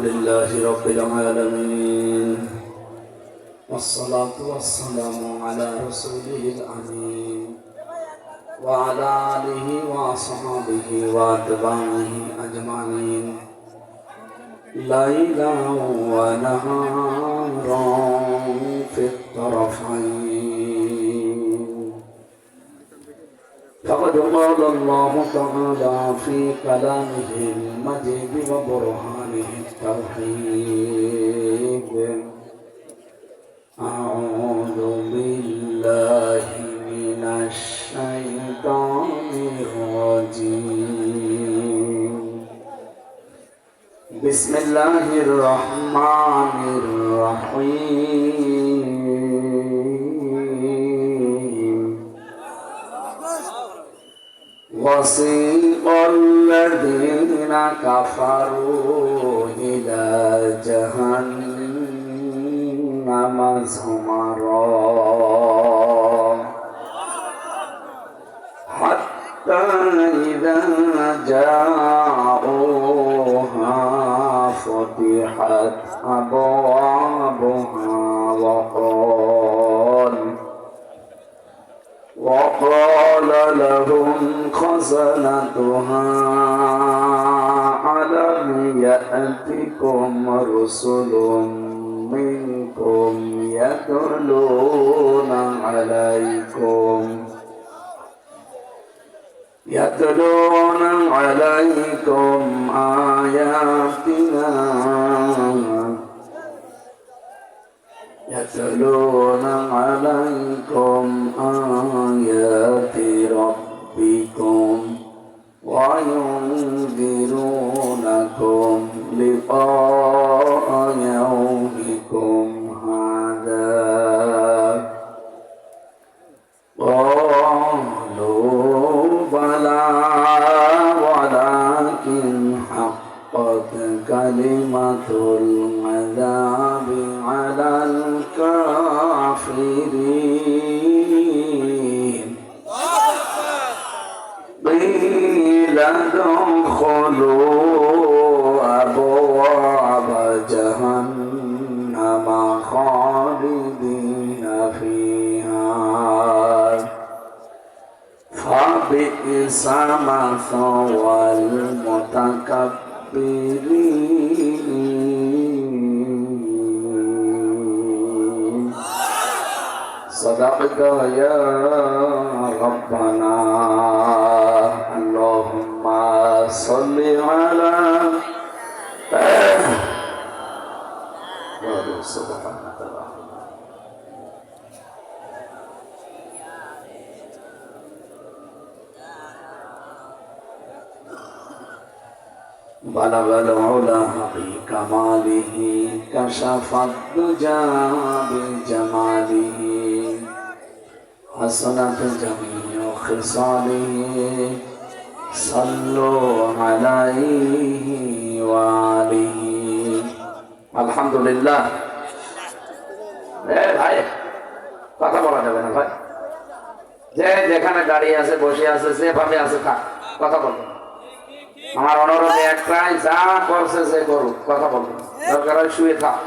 لله رب العالمين والصلاة والسلام على رسوله الأمين وعلى آله وصحبه وأتباعه أجمعين ليلا ونهارا في الطرفين. فقد قال الله تعالى في كلامه المجيد وبرهانه التوحيد: أعوذ بالله من الشيطان الرجيم. بسم الله الرحمن الرحيم. وسيق الذين كفروا إلى جهنم زمرا حتى إذا جاءوها فتحت أبوابها وقال لهم خزنتها ألم يأتكم رسل منكم يتلون عليكم آياتنا يتلون عليكم آيات ربكم وينذرونكم لقاء يومكم هذا. قالوا بلى ولكن حقت كلمة العذاب على الكافرين. قيل ادخلوا أبواب جهنم خالدين فيها فبئس مثوى المتكبرين. صدقت يا ربنا. اللهم صل على سبحانك اللهم. بلغ العلا بكماله كشف الدجى بجماله حسنت جميع خصاله صلوا عليه وآله. الحمد لله. ভাই কথা বলা যাবে না ভাই, যে যেখানে দাঁড়িয়ে আছে বসে আছে যেভাবে আছে থাক, কথা বলবেন। আমার অনুরোধ একটাই, যা করছে সে করুক, কথা বলবেন। দরকার হয় শুয়ে থাক।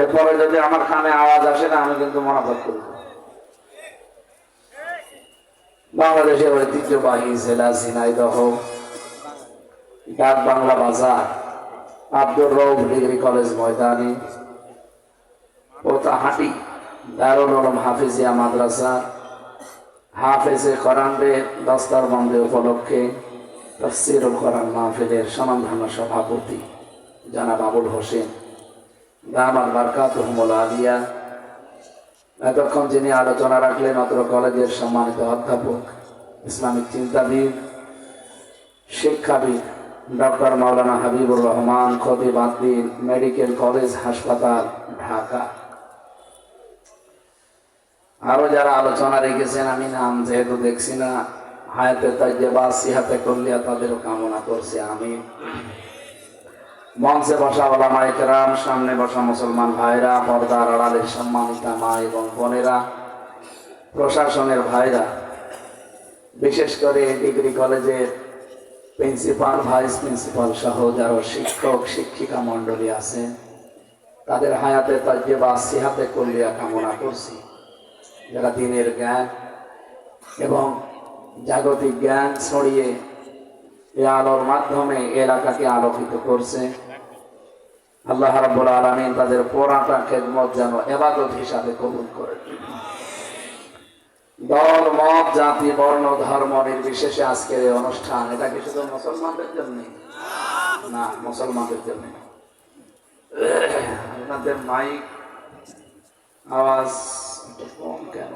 এরপরে যদি আমার কানে আওয়াজ আসে না, আমি কিন্তু মনোভাব করব। বাংলাদেশের ঐতিহ্যবাহী জেলা ঝিনাইদহ, ডাক বাংলা বাজার, আব্দুর রউফ ডিগ্রি কলেজ ময়দানি, পোতাহাটি দারুল উলুম হাফিজিয়া মাদ্রাসা হাফেজে কোরআনে দস্তারবন্দি উপলক্ষে তাফসীরুল কোরআন মাহফিলের স্বনামধন্য সভাপতি জনাব আবুল হোসেন দামাত বারকাতুহুমুল আলিয়া, এতক্ষণ যিনি আলোচনা রাখলেন অত্র কলেজের সম্মানিত অধ্যাপক, ইসলামিক চিন্তাবিদ, শিক্ষাবিদ ডক্টর মাওলানা হাবিবুর রহমান খতিব আদ্দিন, মেডিকেল কলেজ হাসপাতাল ঢাকা। আরো যারা আলোচনা রেখেছেন, আমি নাম যেহেতু দেখছি না, হায়াতে তাইয়্যিবা সিহাতে কুল্লিয়া তাদেরও কামনা করছি আমি। মঞ্চে বসা ওলামায়ে কেরাম, সামনে বসা মুসলমান ভাইরা, পর্দার আড়ালের সম্মানিতা মা এবং বোনেরা, প্রশাসনের ভাইরা, বিশেষ করে ডিগ্রি কলেজের প্রিন্সিপাল, ভাইস প্রিন্সিপাল সহ যারা শিক্ষক শিক্ষিকা মন্ডলী আছে, তাদের হায়াতে তাজ্জেবা সিহাতে কল্যাণ কামনা করছি। যারা দিনের জ্ঞান এবং জাগতিক জ্ঞান ছড়িয়ে এই আলোর মাধ্যমে এলাকাকে আলোকিত করছে, আল্লাহ রাব্বুল আলামিন তাদের পুরাটা খেদমত যেন ইবাদত হিসাবে কবুল করে। দল, মত, জাতি, বর্ণ, ধর্ম নির্বিশেষে আজকের এই অনুষ্ঠান, এটা কি শুধু মুসলমানদের জন্য না? মুসলমানদের জন্য। আপনাদের মাইক আওয়াজ একটু কম কেন?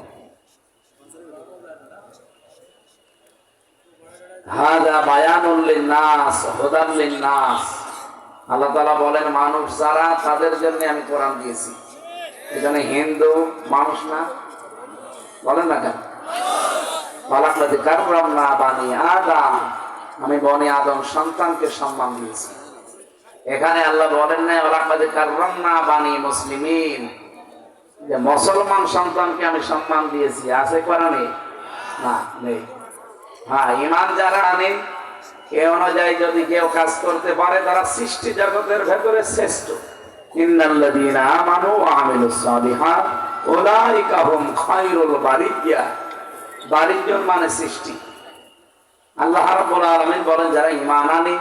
হাযা বায়ানুল লিন-নাস হুদাল লিন-নাস। আল্লাহ তাআলা বলেন মানুষ যারা, তাদের জন্য আমি কোরআন দিয়েছি। এখানে হিন্দু মানুষ না, বলেন না কেন? ওয়ালাকাদ কাররামনা বানি আদম, আমি বনি আদম সন্তানকে সম্মান দিয়েছি। এখানে আল্লাহ বলেন না ওয়ালাকাদ কাররামনা বানি মুসলিমিন, যে মুসলমান সন্তানকে আমি সম্মান দিয়েছি। আছে কোরআনে? না, নেই। হ্যাঁ, ঈমান যারা আনে এ অনুযায়ী যদি কেউ কাজ করতে পারে, তারা সৃষ্টি জগতের ভেতরে শ্রেষ্ঠ। ইন্নাল্লাযীনা আমানু ওয়া আমিলুস সালিহাত উলাইকা হুম খায়রুল বারিয়া। বারিয়্যুন মানে সৃষ্টি। আল্লাহ রাব্বুল আলামিন বলেন যারা ঈমান আনে,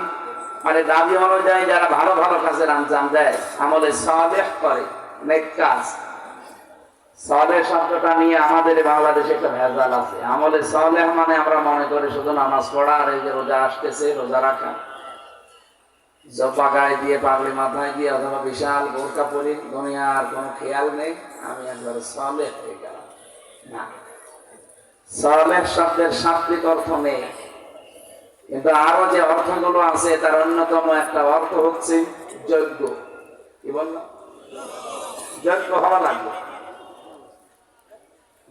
মানে দাবি অনুযায়ী যারা ভালো ভালো কাজের আঞ্জাম দেয়, আমলে সালেহ করে, নেক কাজ। সালেহ শব্দটা নিয়ে আমাদের বাংলাদেশে একটা ভেজাল আছে। আমলে সালেহ মানে আমরা মনে করি শুধু নামাজ পড়া, আর এই যে রোজা আসতেছে রোজা রাখা, জব্বা গায়ে দিয়ে, পাগড়ি মাথায় দিয়ে, অথবা বিশাল বোরকা পরি, দুনিয়ার কোনো খেয়াল নেই, আমি একবার সালেহ হয়ে গেলাম। না, সালেহ শব্দের শাব্দিক অর্থ নেই, কিন্তু আরো যে অর্থগুলো আছে তার অন্যতম একটা অর্থ হচ্ছে যোগ্য। কি বললাম? যোগ্য হওয়া লাগবে।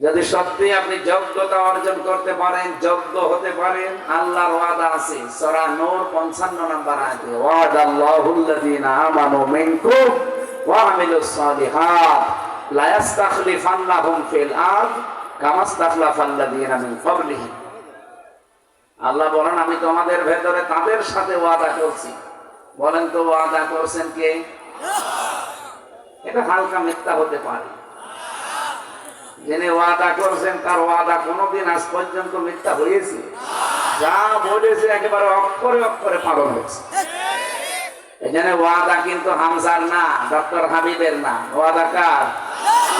যদি সত্যি আপনি যোগ্যতা অর্জন করতে পারেন, যোগ্য হতে পারেন, আল্লাহর ওয়াদা আছে সূরা নূর 55 নম্বর আয়াতে, ওয়াদাল্লাহুল্লাযীনা আমানু মিনকুম ওয়া আমিলুস সালিহাত লা ইস্তাখলিফান্নাহুম ফিল আরদ কামা ইস্তাখলাফাল্লাযীনা মিন ক্বাবলিহিম। আল্লাহ বলেন আমি তোমাদের ভেতরে তাদের সাথে ওয়াদা করছি। বলেন তো ওয়াদা করছেন কে? এটা হালকা মিথ্যা হতে পারে। যিনি ওয়াদা করছেন তার ওয়াদা কোনোদিন আজ পর্যন্ত মিথ্যা হয়েছে? যা বলেছে একেবারে অক্ষরে অক্ষরে পালন হয়েছে। এখানে ওয়াদা কিন্তু হামজার না, ডক্টর হাবিবের না। ওয়াদা কার?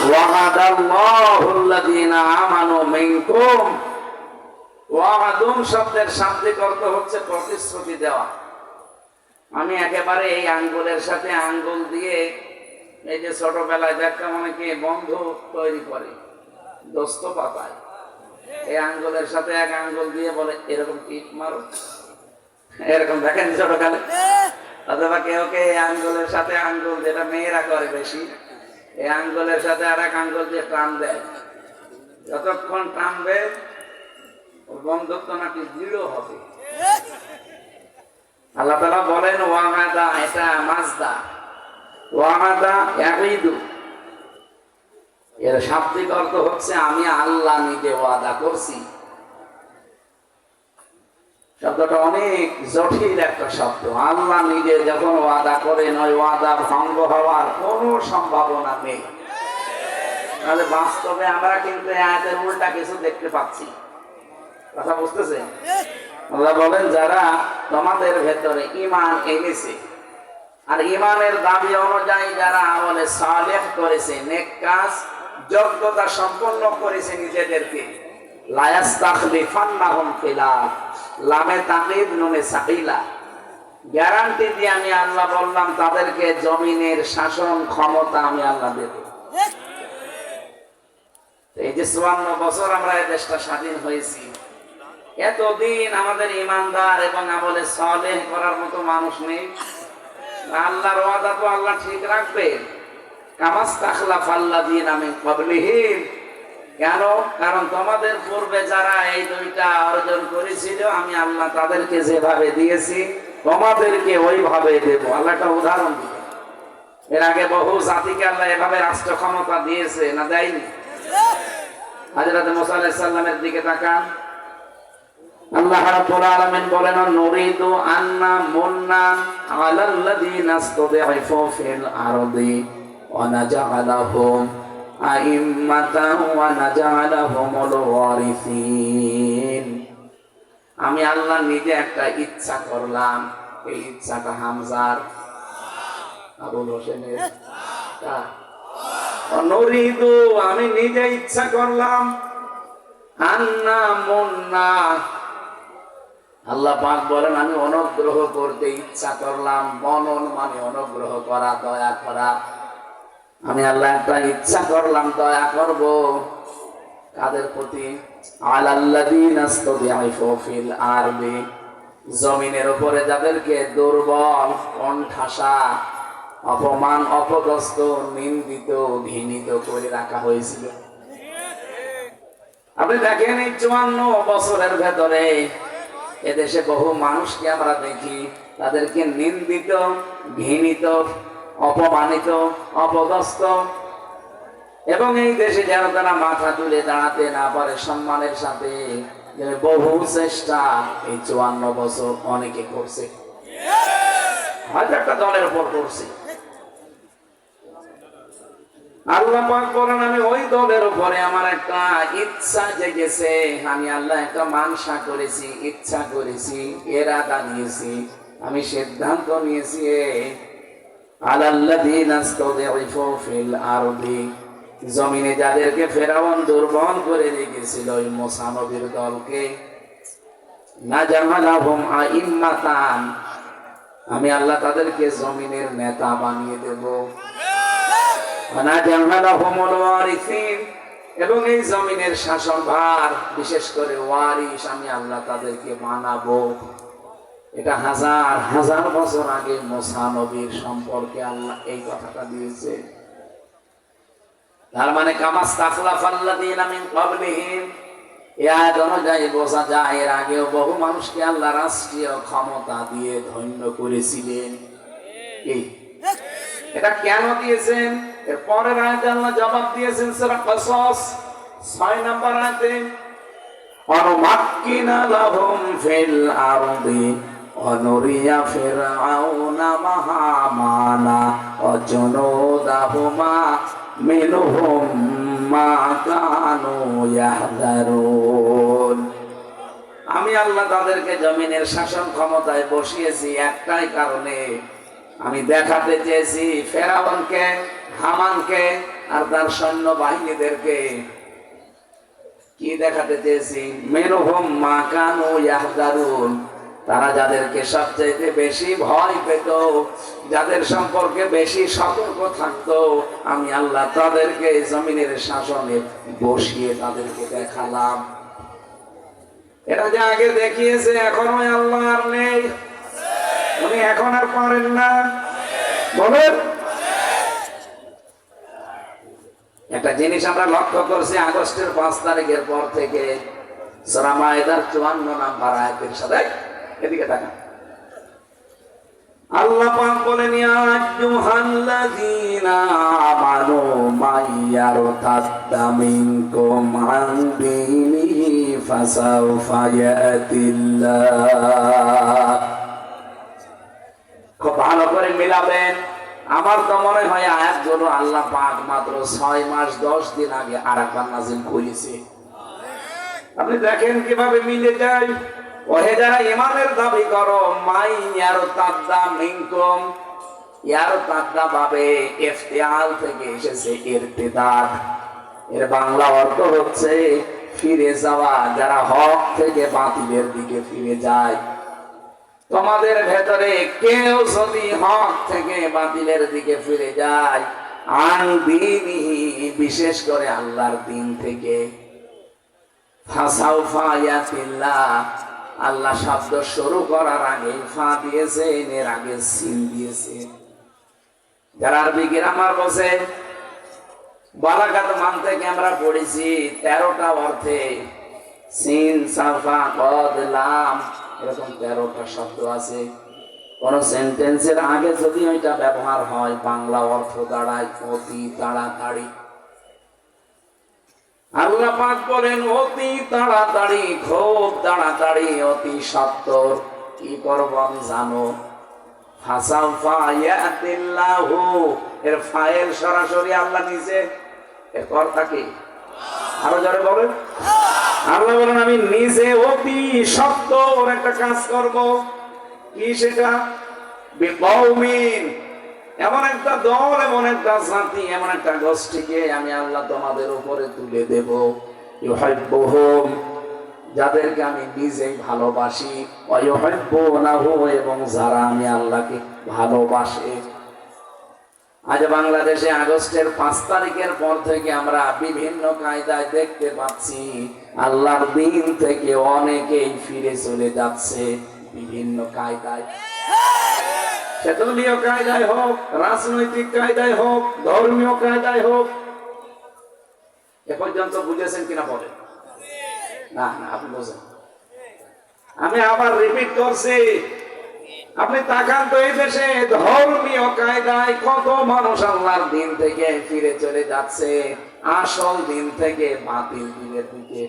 ওয়াদাল্লাহুল্লাযীনা আমানু মিনকুম। ওয়াদুম শব্দের শাব্দিক অর্থ হচ্ছে প্রতিশ্রুতি দেওয়া। আমি একেবারে এই আঙ্গুলের সাথে আঙ্গুল দিয়ে, এই যে ছোটবেলায় দেখতাম অনেকে বন্ধু তৈরি করে দোস্ত পাতায়, এই আঙ্গুলের সাথে এক আঙ্গুল দিয়ে বলে এরকম টিপ মারো, এরকম দেখেন ছোটকালে। অথবা কেউ কে এই আঙ্গুলের সাথে আঙ্গুল, যেটা মেয়েরা করে বেশি, এই আঙ্গুলের সাথে আর এক আঙ্গুল দিয়ে টান দেয়। যতক্ষণ টানবে বন্ধুত্ব নাকি দৃঢ় হবে। আল্লাহ তাআলা বলেন ওয়াদা, এটা মাজদা, ওয়াদা ইয়াঈদু, এর শাব্দিক অর্থ হচ্ছে আমি আল্লাহ নিজে ওয়াদা করছি। শব্দটা অনেক জটিল একটা শব্দ। আল্লাহ নিজে যখন ওয়াদা করেন, ওই ওয়াদা ভঙ্গ হওয়ার কোনো সম্ভাবনা নেই। তাহলে বাস্তবে আমরা কিন্তু আয়াতের উল্টা কিছু দেখতে পাচ্ছি। কথা বুঝতেছে? আল্লাহ বলেন যারা তোমাদের ভেতরে ঈমান এনেছে, আর ঈমানের দাবি অনুযায়ী যারা আমলে সালেহ করেছে, নেক কাজ, যোগ্যতা সম্পন্ন করেছে নিজেদেরকে, লা ইস্তাখলিফান্নাহুম ফিল আরদ, লামে তাকিদ নুনে সাকিলা, গ্যারান্টি দিয়ে আমি আল্লাহ বললাম তাদেরকে জমিনের শাসন ক্ষমতা আমি আল্লাহ দেব। এই যে 54 বছর আমরা এই দেশটা স্বাধীন হয়েছি, এতদিন আমাদের ইমানদার এবং আমলে সালেহ করার মতো মানুষ নেই। আল্লাহর ওয়াদা তো আল্লাহ ঠিক রাখবে। কামাস্তাখলাফাল্লাযীনা মিন ক্বাবলিহিম, কেন? কারণ তোমাদের পূর্বে যারা এই দুইটা অর্জন করেছিল, আমি আল্লাহ তাদেরকে যেভাবে দিয়েছি তোমাদেরকে ওইভাবে দেব। আল্লাহ একটা উদাহরণ দিল। এর আগে বহু জাতিকে আল্লাহ এভাবে রাষ্ট্র ক্ষমতা দিয়েছে না দেয়নি? হযরত মুসা আলাইহিস সালামের দিকে তাকান, আল্লাহ রাব্বুল আলামিন বলেন নুরিদু আন্না মুন্না আলাল্লাযিনা ইসতাদঈফু ফিল আরদি ওয়া নাজআলাহুম আইম্মাতান ওয়া নাজআলাহুমুল ওয়ারিসিন। আমি আল্লাহ নিজে একটা ইচ্ছা করলাম, এই ইচ্ছাটা হামজার, আবুল হোসেনের। নুরিদু আমি নিজে ইচ্ছা করলাম, আন্না মুন্না আল্লাহ পাক বলেন আমি অনুগ্রহ করতে ইচ্ছা করলাম। মনন মানে অনুগ্রহ করা, দয়া করা। আমি আল্লাহ একটা ইচ্ছা করলাম, দয়া করব কাদের প্রতি? আলাল্লাযিনা ইসতাদঈফু ফিল আরদি, জমিনের উপরে যাদেরকে দুর্বল, কোণঠাসা, অপমান, অপদস্থ, নিন্দিত, ঘৃণিত করে রাখা হয়েছিল। আপনি দেখেন এই 54 বছরের ভেতরে এদেশে বহু মানুষকে আমরা দেখি তাদেরকে নিন্দিত, ঘৃণিত, অপমানিত, অপদস্থ, এবং এই দেশে যেন তারা মাথা তুলে দাঁড়াতে না পারে সম্মানের সাথে, বহু চেষ্টা এই 54 বছর অনেকে করছে, হয়তো একটা দলের উপর করছে। আল্লাহ পাক বলেন আমি ওই দলের উপরে আমার একটা ইচ্ছা জেগেছে, আমি আল্লাহ একটা মানসা করেছি, ইচ্ছা করেছি, ইরাদা নিয়েছি, আমি সিদ্ধান্ত নিয়েছি। আলাল্লাযিনা ইসতাদঈফু ফিল আরদি, জমিনে যাদেরকে ফেরাউন দুর্বল করে রেখেছিল ওই মুসা নবীর দলকে, নাজআলাহুম আইম্মাতান, আমি আল্লাহ তাদেরকে জমিনের নেতা বানিয়ে দেব। এবং এই জমিনের শাসনভার, বিশেষ করে ওয়ারিস, আমি আল্লাহ তাদেরকে বানাবো। এটা হাজার হাজার বছর আগে মুসা নবীর সম্পর্কে আল্লাহ এই কথাটা দিয়েছে। তার মানে কামাস্তাখলাফাল্লাযীনা মিন ক্বাবলিহিম, এই আয়াত অনুযায়ী বোঝা যায় এর আগেও বহু মানুষকে আল্লাহ রাষ্ট্রীয় ক্ষমতা দিয়ে ধন্য করেছিলেন। এটা কেন দিয়েছেন? এর পরের আয়াতে আল্লাহ জবাব দিয়েছেন সূরা কসস 6 নম্বর আয়াতে, অনুমাক্কিনা লাহুম ফিল আরদি অনুরিয়া ফিরআউনা মাহামানা ওয়াজুনুদাহুমা মিনহুম মা কানু ইয়াহদারুন। আমি আল্লাহ তাদেরকে জমিনের শাসন ক্ষমতায় বসিয়েছি একটাই কারণে, আমি দেখাতে চেয়েছি ফেরাউনকে, হামানকে আর তার সৈন্য বাহিনীদেরকে। কি দেখাতে চেয়েছি? মিনহুম মা কানু ইয়াহদারুন, তারা যাদেরকে সবচেয়ে বেশি ভয় পেত, যাদের সম্পর্কে বেশি সতর্ক থাকতো, আমি আল্লাহ তাদেরকে জমিনের শাসনে বসিয়ে তাদেরকে দেখালাম। এটা যে আগে দেখিয়েছে, এখনো আল্লাহ আর নেই, উনি এখন আর পারেন না। বলেন, একটা জিনিস আমরা লক্ষ্য করছি আগস্টের 5 তারিখের পর থেকে, সূরা মায়েদার 54 নম্বর আয়াতের সাথে, এদিকে তাকান, আল্লাহ পাক বলেন ইয়া আইয়ুহাল্লাযীনা আমানু মাইয়ারতাদ্দা মিনকুম আন দীনিহি ফাসাউফা ইয়াতিল্লাহ। খুব ভালো করে মিলাবেন। আমার তো মনে হয় আয়াতগুলো আল্লাহ পাক মাত্র 6 মাস 10 দিন আগে আরেকবার নাযিল করেছে। আপনি দেখেন কিভাবে মিলে যায়। ওহে যারা ইমানের দাবি করো, মাই ইয়ারতাদ্দা মিনকুম, ইয়ারতাদ্দা ভাবে ইফতিআল থেকে এসেছে ইরতিদাদ, এর বাংলা অর্থ হচ্ছে ফিরে যাওয়া, যারা হক থেকে বাতিলের দিকে ফিরে যায়। তোমাদের ভেতরে কেউ যদি হক থেকে বাতিলের দিকে ফিরে যায়, আন দীনিহি, বিশেষ করে আল্লাহর দ্বীন থেকে, ফাসাউফা ইয়াতিল্লাহ, আল্লাহ শব্দ শুরু করার আগে ফা দিয়েছে, এর আগে সিন দিয়েছে। যারা আরবি গ্রামার বসে, বালাগাত মান থেকে আমরা পড়েছি 13টা অর্থে, সিন, সাফা, কদ, লাম, এরকম 13টা শব্দ আছে। কোন সেন্টেন্সের আগে যদি ওইটা ব্যবহার হয়, বাংলা অর্থ দাঁড়ায় অতি তাড়াতাড়ি। আল্লাহ পাক বলেন অতি তাড়াতাড়ি, খুব তাড়াতাড়ি, অতি সত্বর কি করব আমি জানো? ফাসাউফা ইয়াতিল্লাহু, এর ফাইল সরাসরি আল্লাহ নিজে, এর কর্তা কি? আরো জোরে বলেন। আল্লাহ বলেন আমি নিজে অতি সত্বর একটা কাজ করব। কি সেটা? বিকৌমিন, এমন একটা দল, এমন একটা জাতি, এমন একটা গোষ্ঠীকে আমি আল্লাহ তোমাদের উপরে তুলে দেব, ইউহিব্বুহুম, যাদেরকে আমি নিজেই ভালোবাসি, ওয়া ইউহিব্বুনাহু, এবং যারা আমি আল্লাহকে ভালোবাসে। আজ বাংলাদেশে আগস্টের 5 তারিখের পর থেকে আমরা বিভিন্ন কায়দায় দেখতে পাচ্ছি আল্লাহর দিন থেকে অনেকেই ফিরে চলে যাচ্ছে বিভিন্ন কায়দায়। সে দলীয় কায়দায় হোক, রাজনৈতিক কায়দায় হোক, ধর্মীয় কায়দায় হোক। এ পর্যন্ত বুঝেছেন কিনা বলেন? না না, আপনি বোঝেন। আমি আবার রিপিট করছি, আপনি তাকান তো এই দেশে ধর্মীয় কায়দায় কত মানুষ আল্লাহর দিন থেকে ফিরে চলে যাচ্ছে আসল দিন থেকে বাতিল দিনের দিকে।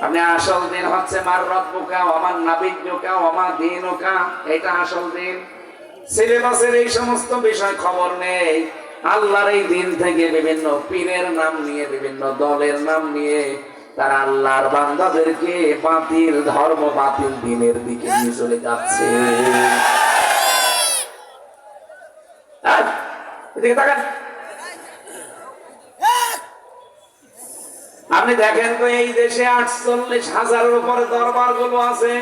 আপনি আসল দিন হচ্ছে মার রব্বুকা ওয়া মান নাবিয়্যুকা ওয়া মা দীনুকা, এটা আসল দিন। সিলেবাসের এই সমস্ত বিষয় খবর নেই। আল্লাহর এই দিন থেকে বিভিন্ন পীরের নাম নিয়ে, বিভিন্ন দলের নাম নিয়ে তারা আল্লাহর বান্দাদেরকে বাতিল ধর্ম, বাতিল দিনের দিকে নিয়ে চলে যাচ্ছে। এদিকে তাকান। আপনি দেখেন তো এই দেশে 48,000-এর উপরে দরবার গুলো আছে।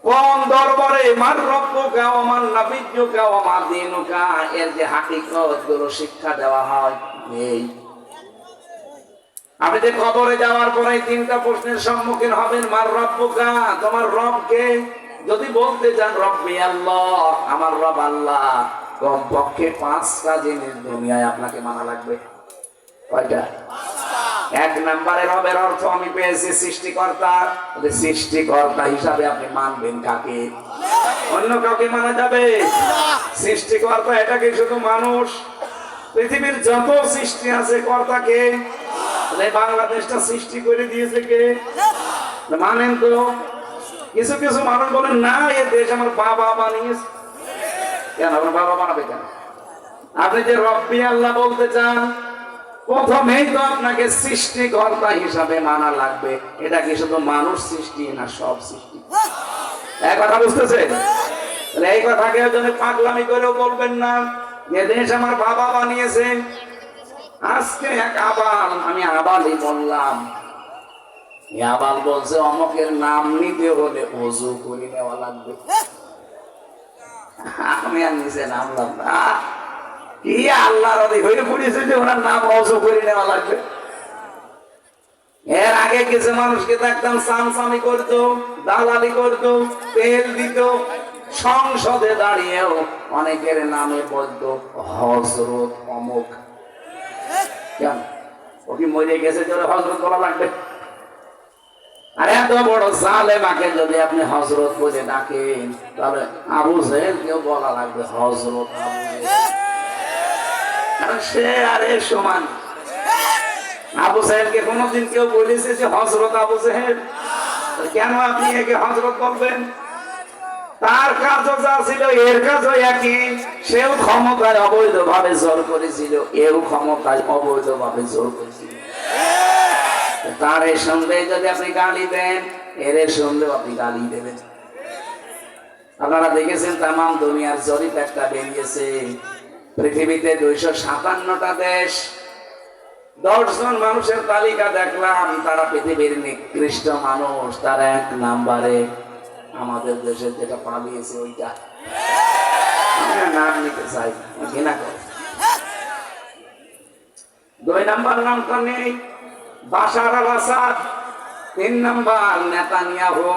কোন দরবারে মার রব্বুকা ওয়া মান নাবিয়্যুকা ওয়া মা দীনুকা এর যে হাকিকত গুলো শিক্ষা দেওয়া হয় নেই। আপনি যে কবরে যাওয়ার পরে 3টা প্রশ্নের সম্মুখীন হবেন। মার রব্বুকা, তোমার রব কে? যদি বলতে চান রব্বি আল্লাহ, আমার রব আল্লাহ, কমপক্ষে 5টা জিনিস দুনিয়ায় আপনাকে মানা লাগবে। কয়টা? 1 নম্বরে রবের অর্থ আমি পেয়েছি সৃষ্টিকর্তা। সৃষ্টিকর্তা হিসাবে আপনি মানবেন কাকে? অন্য কাউকে মানা যাবে? সৃষ্টিকর্তা এটা কি শুধু মানুষ? পৃথিবীর যত সৃষ্টি আছে কর্তাকে। বাংলাদেশটা সৃষ্টি করে দিয়েছে কে? মানেন তো? কিছু কিছু মানুষ বলেন না, এ দেশ আমার বাবা বানিয়েছে। কেন আপনার বাবা বানাবে কেন? আপনি যে রব্বি আল্লাহ বলতে চান, প্রথমেই তো আপনাকে সৃষ্টিকর্তা হিসাবে মানা লাগবে। এটা কি শুধু মানুষ সৃষ্টি না সব সৃষ্টি? এক কথা বুঝতেছে? এই কথাকে যদি পাগলামি করেও বলবেন না যে দেশ আমার বাবা বানিয়েছে। আজকে এক আবাল, আমি আবালই বললাম, আবাল বলছে অমকের নাম নিতে হলে ওযু করে নেওয়া লাগবে। আমি আর নিচে নামলাম না। কি আল্লাহর হয়ে পড়েছে যে ওনার নাম ওযু করে নেওয়া লাগবে? এর আগে কিছু মানুষকে দেখতাম সামসামি করতো, দালালি করতো, তেল দিত। সংসদে দাঁড়িয়েও অনেকের নামে বলতো হযরত অমুক। কেন? ও কি মরে গেছে যে হযরত বলা লাগবে? আর এত বড় জালেমাকে যদি আপনি হযরত বলে ডাকেন, তাহলে আবু জেহেল কেউ বলা লাগবে হযরত আবু জেহেল। সে আর এর সমান। আবু জেহেলকে কোনদিন কেউ বলেছে যে হযরত আবু জেহেল? কেন আপনি একে হযরত বলবেন? তার কাজও যা ছিল এর কাজও একই। সেও ক্ষমতায় অবৈধভাবে জোর করেছিল, এও ক্ষমতায় অবৈধভাবে জোর করেছিল। তার এর সঙ্গে যদি আপনি গালি দেন, এর সঙ্গেও আপনি গালি দেবেন। আপনারা দেখেছেন তামাম দুনিয়ার জরিপ একটা বেরিয়েছে, পৃথিবীতে 257টা দেশ, 10 জন মানুষের তালিকা দেখলাম, তারা পৃথিবীর নিকৃষ্ট মানুষ। তার 1 নম্বরে আমাদের দেশে যেটা পালিয়েছে ওইটা। আমি নাম নিতে চাই, ঘৃণা করে। 2 নম্বর নামটা নেই, বাশার আল আসাদ। 3 নম্বর নেতানিয়াহু।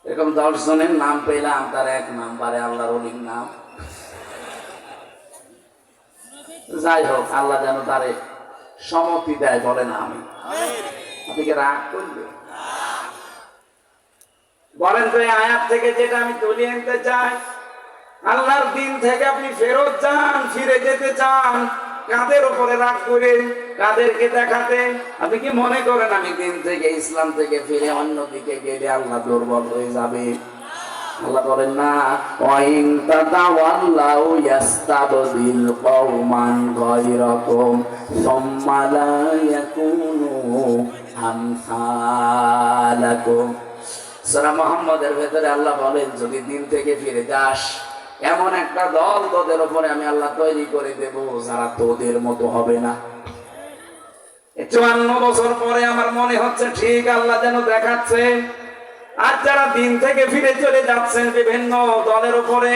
এরকম 10 জনের নাম পেলাম, তার 1 নম্বরে আল্লাহর ওলির নাম। যাই হোক, আল্লাহ যেন তারে সম্মতি দেয়, বলেন আমি। আপনি কি রাগ করবেন? বলেন তো এই আয়াত থেকে যেটা আমি তুলে আনতে চাই, আল্লাহর দিন থেকে আপনি ফেরত যান, ফিরে যেতে চান, কাদের উপরে রাগ করে, কাদেরকে দেখাতে? আপনি কি মনে করেন আমি দিন থেকে ইসলাম থেকে ফিরে অন্যদিকে গেলে আল্লাহ দুর্বল হয়ে যাবে? আল্লাহ বলেন না, ওয়াইন তাতাওয়াল্লাউ ইয়াস্তাবদিল কওমান গায়রাকুম সুম্মা লা ইয়াকুনু আমসালাকুম। সূরা মুহাম্মদের ভেতরে আল্লাহ বলেন, যদি দিন থেকে ফিরে যাস, এমন একটা দল তোদের উপরে আমি আল্লাহ তৈরি করে দেব যারা তোদের মতো হবে না। 54 বছর পরে আমার মনে হচ্ছে ঠিক আল্লাহ যেন দেখাচ্ছে। আর যারা দিন থেকে ফিরে চলে যাচ্ছেন বিভিন্ন দলের উপরে,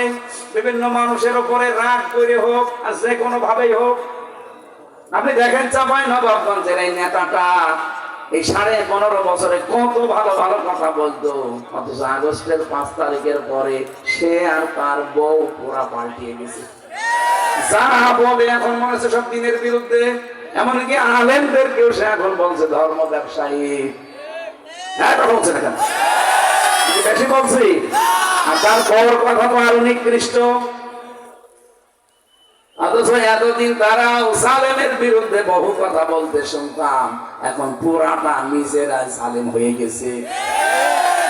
বিভিন্ন মানুষের উপরে রাগ করে হোক আর যে কোনো ভাবেই হোক, আপনি দেখেন চাঁপাইনবাবগঞ্জের এই নেতাটা এই 15.5 বছরে কত ভালো ভালো কথা বলতো, অথচ আগস্টের 5 তারিখের পরে সে আর তার বউ পুরা পাল্টিয়ে গেছে। যা বলে এখন মনে হচ্ছে সব দিনের বিরুদ্ধে। এমনকি আলেমদেরকেও সে এখন বলছে ধর্ম ব্যবসায়ী। বলছে না কেন, বেশি বলছি? আর তারপর কথা তো আরো নিকৃষ্ট। অথচ এতদিন তারা সালেমের বিরুদ্ধে বহু কথা বলতে শুনতাম, এখন পুরাটা নিজেরা সালেম হয়ে গেছে।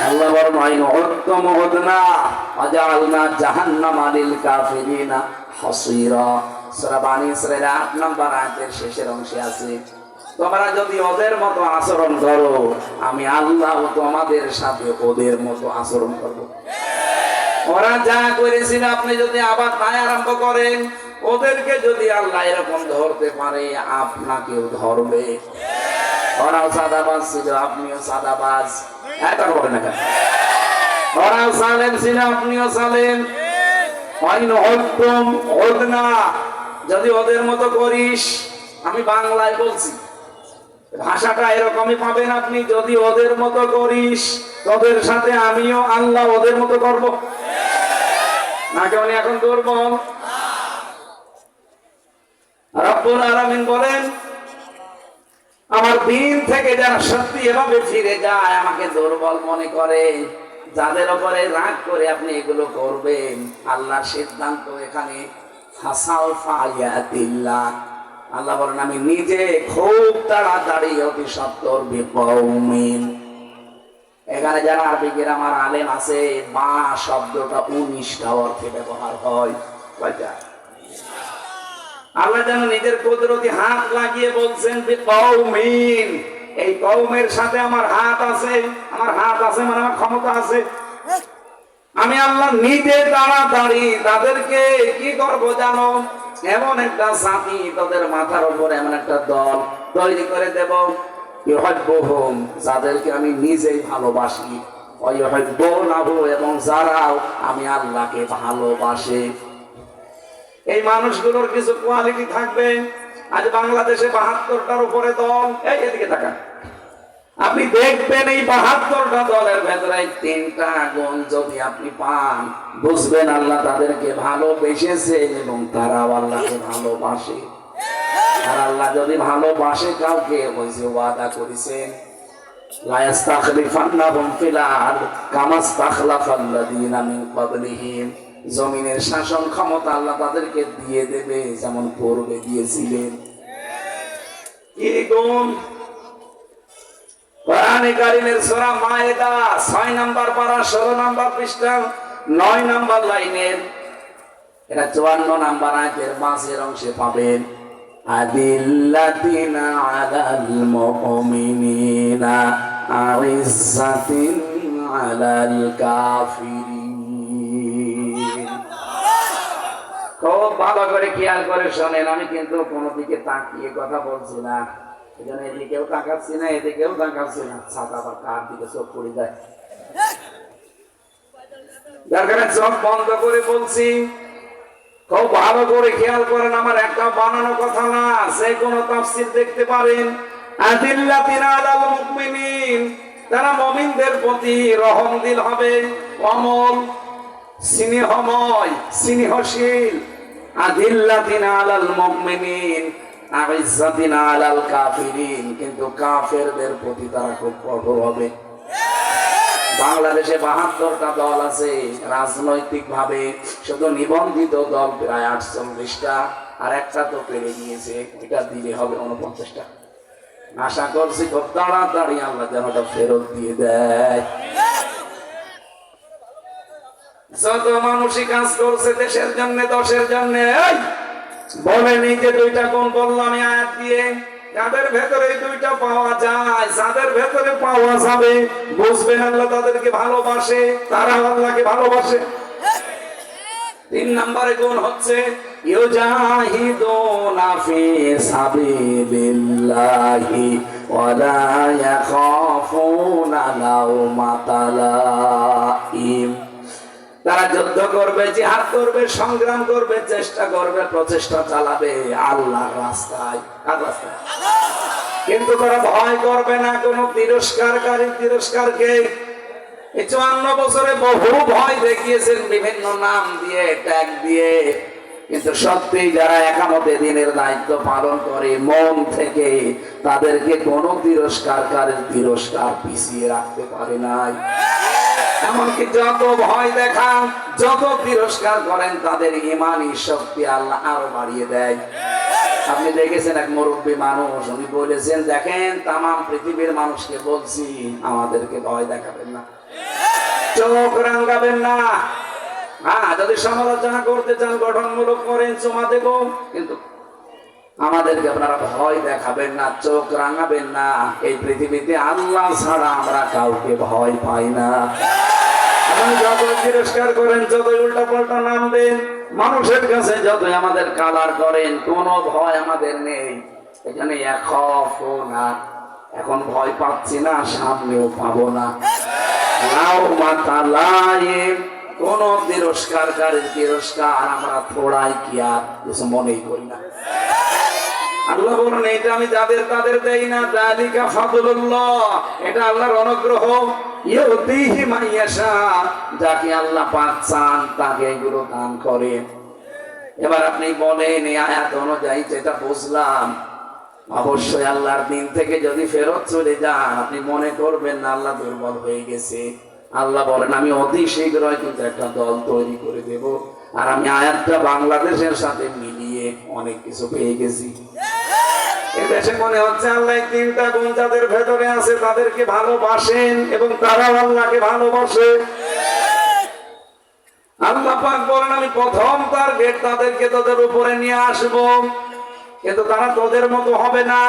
আল্লাহ বলেন, ওয়াইনহুদ্দমুহুদনা ওয়াজআলনা জাহান্নামা লিল কাফিরিনা হাসীরা। সূরা বানী ইসরাঈল 8 নম্বর আয়াতের শেষের অংশে আছে, তোমরা যদি ওদের মতো আচরণ করো, আমি আল্লাহ তোমাদের সাথে ওদের মতো আচরণ করব। ওরা যা করেছিল আপনি যদি আবার তাই আরম্ভ করেন, ওদেরকে যদি আল্লাহ এরকম ধরতে পারে, আপনাকেও ধরবে। ওরাও সাদাবাজ ছিল, আপনিও সাদাবাজ। এটা বলে না কেন? ওরাও সালেম ছিল, আপনিও সালেম। ওয়াইনহুদ্দমুহুদনা, যদি ওদের মতো করিস, আমি বাংলায় বলছি, ভাষাটা এরকমই পাবেন আপনি, যদি ওদের মতো করিস, তোদের সাথে আমিও আল্লাহ ওদের মতো করব। না কেমন এখন দুর্বল? রব্বুল আলামিন বলেন, আমার দিন থেকে যারা সত্যি এভাবে ফিরে যায়, আমাকে দুর্বল মনে করে, যাদের উপরে রাগ করে আপনি এগুলো করবেন, আল্লাহর সিদ্ধান্ত এখানে ফাসাউফা ইয়াতিল্লাহ। আল্লাহ বলেন, আমি নিজে খুব তাড়াতাড়ি অতি সত্বর বিকৌমিন। এখানে যারা আরবি গ্রামার আলেম আছে, মা শব্দটা 19টা অর্থে ব্যবহার হয়। কয়টা? আল্লাহ যেন নিজের কুদরতি হাত লাগিয়ে বলছেন বিকৌমিন, এই কওমের সাথে আমার হাত আছে। আমার হাত আছে মানে আমার ক্ষমতা আছে। আমি আল্লাহ নিজে তাড়াতাড়ি তাদেরকে কি করবো জানো? এমন একটা জাতি, তাদের মাথার উপর এমন একটা দল তৈরি করে দেব, ইউহিব্বুহুম, যাদেরকে আমি নিজেই ভালোবাসি, ওয়া ইউহিব্বুনাহু, এবং যারাও আমি আল্লাহকে ভালোবাসে। এই মানুষগুলোর কিছু কোয়ালিটি থাকবে। আজ বাংলাদেশে 72টার উপরে দল। এদিকে তাকান, আপনি দেখবেন এই 72টা দলের ভেতরে 3টা গুণ যদি আপনি পান, বুঝবেন আল্লাহ তাদেরকে ভালোবেসেছেন এবং তারাও আল্লাহকে ভালোবাসে। আর আল্লাহ যদি ভালোবাসে কাউকে, ওই যে ওয়াদা করেছেন, লা ইস্তাখলিফান্নাহুম ফিল আরদ কামা ইস্তাখলাফাল্লাযীনা মিন ক্বাবলিহিম, জমিনের শাসন ক্ষমতা আল্লাহ তাদেরকে দিয়ে দেবে যেমন পূর্বে দিয়েছিলেন। কি গুণ? কোরআনে কারীমের সূরা মায়েদা 6 নম্বর পারা 16 নম্বর পৃষ্ঠা 9 নম্বর লাইনের, এটা 54 নম্বর আয়াতের মাঝের অংশে পাবেন, আদিল্লাতিনা আলাল মুমিনিনা আইজ্জাতিন আলাল কাফিরিন। খুব ভালো করে খেয়াল করে শোনেন, আমি কিন্তু কোনো দিকে তাকিয়ে কথা বলছি না, এখানে এদিকেও তাকাচ্ছি না, এদিকেও তাকাচ্ছি না, ছাতা বা কার দিকে চোখ পড়ে যায়, যার কারণে চোখ বন্ধ করে বলছি। খুব ভালো করে খেয়াল করেন, আমার একটা বানানো কথা না, যে কোনো তাফসীর দেখতে পারেন। আদিল্লাতিনা আলাল মুমিনিন, তারা মুমিনদের প্রতি রহমদিল হবে, অমল, স্নেহময়, স্নেহশীল। আদিল্লাতিনা আলাল মুমিনিন আইজ্জাতিনা আলাল কাফিরিন, কিন্তু কাফেরদের প্রতি তারা খুব কঠোর হবে। বাংলাদেশে 72টা দল আছে রাজনৈতিক ভাবে, শুধু নিবন্ধিত দল প্রায় 48টা, আর একটা তো পেরে গিয়েছে, এটা দিলে হবে 49 টাকা। আশা করছি খুব তাড়াতাড়ি আল্লাহ যেন ওটা ফেরত দিয়ে দেয়। যত মানুষই কাজ করছে দেশের জন্য, দশের জন্য, বলেনি যে দুইটা কোন বললাম আয়াত দিয়ে, যাদের ভেতরে দুইটা পাওয়া যায়, যাদের ভেতরে পাওয়া যাবে, বুঝবেন আল্লাহ তাদেরকে ভালোবাসে, তারা আল্লাহকে ভালোবাসে। 3 নম্বরে গুণ হচ্ছে ইউজাহিদুনা ফি সাবিলিল্লাহি ওয়া লা ইয়াখাফুনা লাওমাতা লাইম। তারা যুদ্ধ করবে, জিহাদ করবে, সংগ্রাম করবে, চেষ্টা করবে, প্রচেষ্টা চালাবে আল্লাহর রাস্তায়। কার রাস্তায়? কিন্তু তারা ভয় করবে না কোনো তিরস্কারকে। এই 54 বছরে বহু ভয় দেখিয়েছেন বিভিন্ন নাম দিয়ে, ট্যাগ দিয়ে, কিন্তু সত্যি যারা একামতে দিনের দায়িত্ব পালন করে মন থেকে, তাদেরকে কোনো তিরস্কার পিছিয়ে রাখতে পারে নাই। এমনকি যত ভয় দেখান, যত তিরস্কার করেন, তাদের ইমানি শক্তি আল্লাহ আরো বাড়িয়ে দেয়। আপনি দেখেছেন এক মুরব্বী মানুষ, উনি বলেছেন, দেখেন তাম পৃথিবীর মানুষকে বলছি আমাদেরকে ভয় দেখাবেন না, চোখ রাঙাবেন না। হ্যাঁ, যদি সমালোচনা করতে চান গঠনমূলক করেন, চুমা দেব, কিন্তু আমাদেরকে আপনারা ভয় দেখাবেন না, চোখ রাঙাবেন না। এই পৃথিবীতে আল্লাহ ছাড়া আমরা কাউকে ভয় পাই না। আপনি যত তিরস্কার করেন, যত উল্টা পাল্টা নাম দেন, মানুষের কাছে যতই আমাদের কালার করেন, কোনো ভয় আমাদের নেই। এখানে এখন ভয় পাচ্ছি না, সামনেও পাবো না। কোন তিরস্কার আমরা থোড়াই কি আর কিছু মনেই করি না। আল্লাহ বলেন, এটা আমি যাদের তাদের দেই না, যালিকা ফাদলুল্লাহ, এটা আল্লাহর অনুগ্রহ, ইউতিহি মাইয়াশা, যাকে আল্লাহ পাক চান তাকে এগুলো দান করেন। এবার আপনি বলেন এই আয়াত অনুযায়ী যেটা বুঝলাম, অবশ্যই আল্লাহর দিন থেকে যদি ফেরত চলে যান, আপনি মনে করবেন না আল্লাহ দুর্বল হয়ে গেছে। আল্লাহ বলেন, আমি অতি শীঘ্রই কিন্তু একটা দল তৈরি করে দেব, আর আমি আয়াতটা বাংলাদেশের সাথে মিলিয়ে অনেক কিছু পেয়ে গেছি। এদেশে মনে হচ্ছে আল্লাহ 3টা গুণ যাদের ভেতরে আছে তাদেরকে ভালোবাসেন এবং তারাও আল্লাহকে ভালোবাসে। আল্লাহ পাক বলেন, আমি প্রথম টার্গেট তাদেরকে তোদের উপরে নিয়ে আসবো, কিন্তু তারা তোদের মতো হবে না।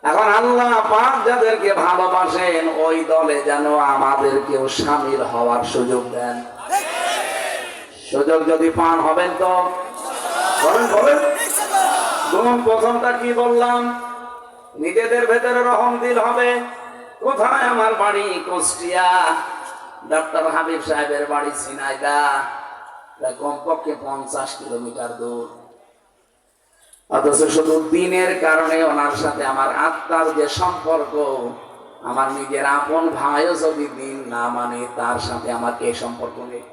এখন আল্লাহ পাক যাদেরকে ভালোবাসেন ওই দলে যেন আমাদেরকেও শামিল হওয়ার সুযোগ দেন। সুযোগ যদি পান হবেন তো বলেন। প্রথমটা কি বললাম? নিজেদের ভেতরে রহম দিল হবে। কোথায়? আমার বাড়ি কুষ্টিয়া, ডক্টর হাবিব সাহেবের বাড়ি ঝিনাইদহ, কমপক্ষে 50 কিলোমিটার দূর। অথচ শুধু দিনের কারণে ওনার সাথে আমার আত্মার যে সম্পর্ক, আমার নিজের আপন ভাইও যদি দিন না মানে, তার সাথে আমার এই সম্পর্ক নেই।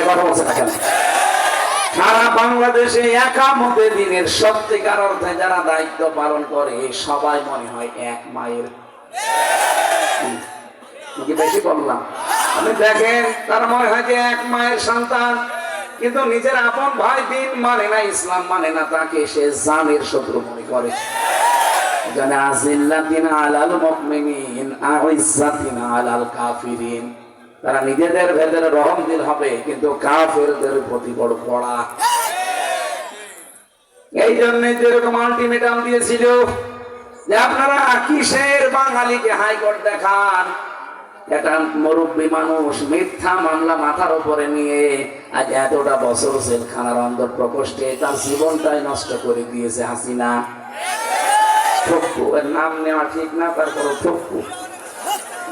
কথা বলছে না কেন? সারা বাংলাদেশে একামতে দিনের সত্যিকার অর্থে যারা দায়িত্ব পালন করে সবাই মনে হয় এক মায়ের। বেশি বললাম? আপনি দেখেন, তারা মনে হয় যে এক মায়ের সন্তান, কিন্তু নিজের আপন ভাই দিন মানে না, ইসলাম মানে না, তাকে সে জানের শত্রু মনে করে। জানে আজিল্লাতিন আলাল মুমিনিন আইজ্জাতিন আলাল কাফিরিন। তারা নিজেদের ভেতরে রহম দিল হবে, কিন্তু কাফেরদের প্রতি বড় কড়া। এই জন্য যেরকম আলটিমেটাম দিয়েছিল যে আপনারা কিসের বাঙালিকে হাইকোর্ট দেখান, এটা মুরব্বী মানুষ মিথ্যা মামলা মাথার উপরে নিয়ে আজ এতটা বছর জেলখানার অন্দর প্রকোষ্ঠে তার জীবনটাই নষ্ট করে দিয়েছে হাসিনা। ঠক্কু, এর নাম নেওয়া ঠিক না, তারপর ঠক্কু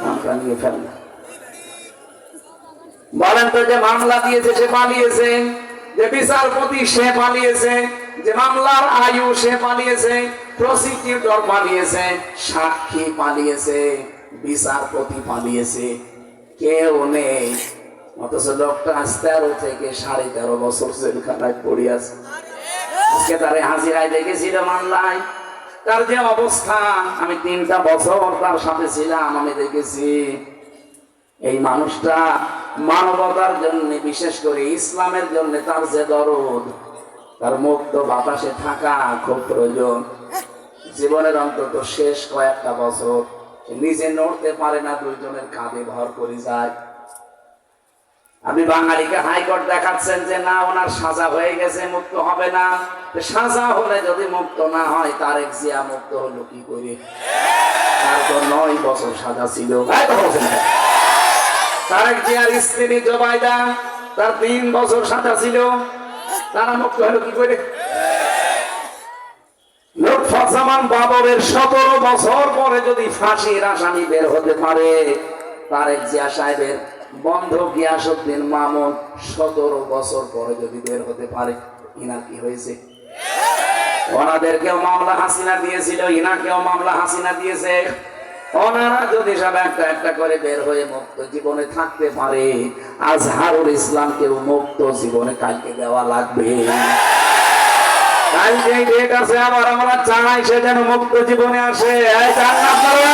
নামটা নিয়ে ফেলল। বলেন তো, যে মামলা দিয়েছে সে পালিয়েছে, যে বিচারপতি সে পালিয়েছে, যে মামলার আয়ু সে পালিয়েছে, প্রসিকিউটর পালিয়েছে, সাক্ষী পালিয়েছে, বিচারপতি পালিয়েছে, কেউ নেই। অথচ লোকটা 13 থেকে 13.5 বছর জেলখানায় পড়ে আছে। আজকে তারে হাজিরায় দেখেছিল মামলায়, তার যে অবস্থা, আমি 3টা বছর তার সাথে ছিলাম, আমি দেখেছি। এই মানুষটা মানবতার জন্য, বিশেষ করে ইসলামের জন্য তার যে দরদ, তার মুক্ত বাতাসে থাকা খুব প্রয়োজন। জীবনের অন্তত শেষ কয়েকটা বছর নিজে নড়তে পারে না, দুইজনের কাঁধে ভর করে যায়। আপনি বাঙালিকে হাইকোর্ট দেখাচ্ছেন যে না ওনার সাজা হয়ে গেছে, মুক্ত হবে না। সাজা হলে যদি মুক্ত না হয়, তারেক জিয়া মুক্ত হলো কি করে? তার তো 9 বছর সাজা ছিল। তারেক জিয়ার স্ত্রী জোবাইদা, তার 3 বছর সাজা ছিল, তারা মুক্ত হলো কি করে? লুৎফুজ্জামান বাবরের 17 বছর পরে যদি ফাঁসির আসামি বের হতে পারে, তারেক জিয়া সাহেবের বন্ধু গিয়াসউদ্দিন মামুন 17 বছর পরে যদি বের হতে পারে, ইনার কি হয়েছে? ওনাদেরকেও মামলা হাসিনা দিয়েছিল, ইনাকেও মামলা হাসিনা দিয়েছে। ওনারা যদি সব একটা একটা করে বের হয়ে মুক্ত জীবনে থাকতে পারে, আজহারুল ইসলামকেও মুক্ত জীবনে কালকে দেওয়া লাগবে। কাল যে ডেট আছে, আবার আমরা চাই সে যেন মুক্ত জীবনে আসে। চান আপনারা?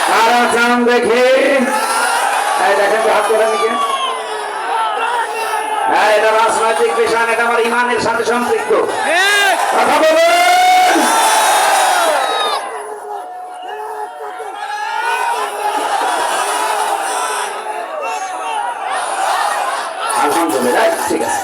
তারা চান দেখে দেখেন তো হাত করে নিকে। এটা রাজনৈতিক বিষয়, এটা আমার ইমানের সাথে সম্পৃক্ত। কথা বলুন। আলহামদুলিল্লাহ, ঠিক আছে।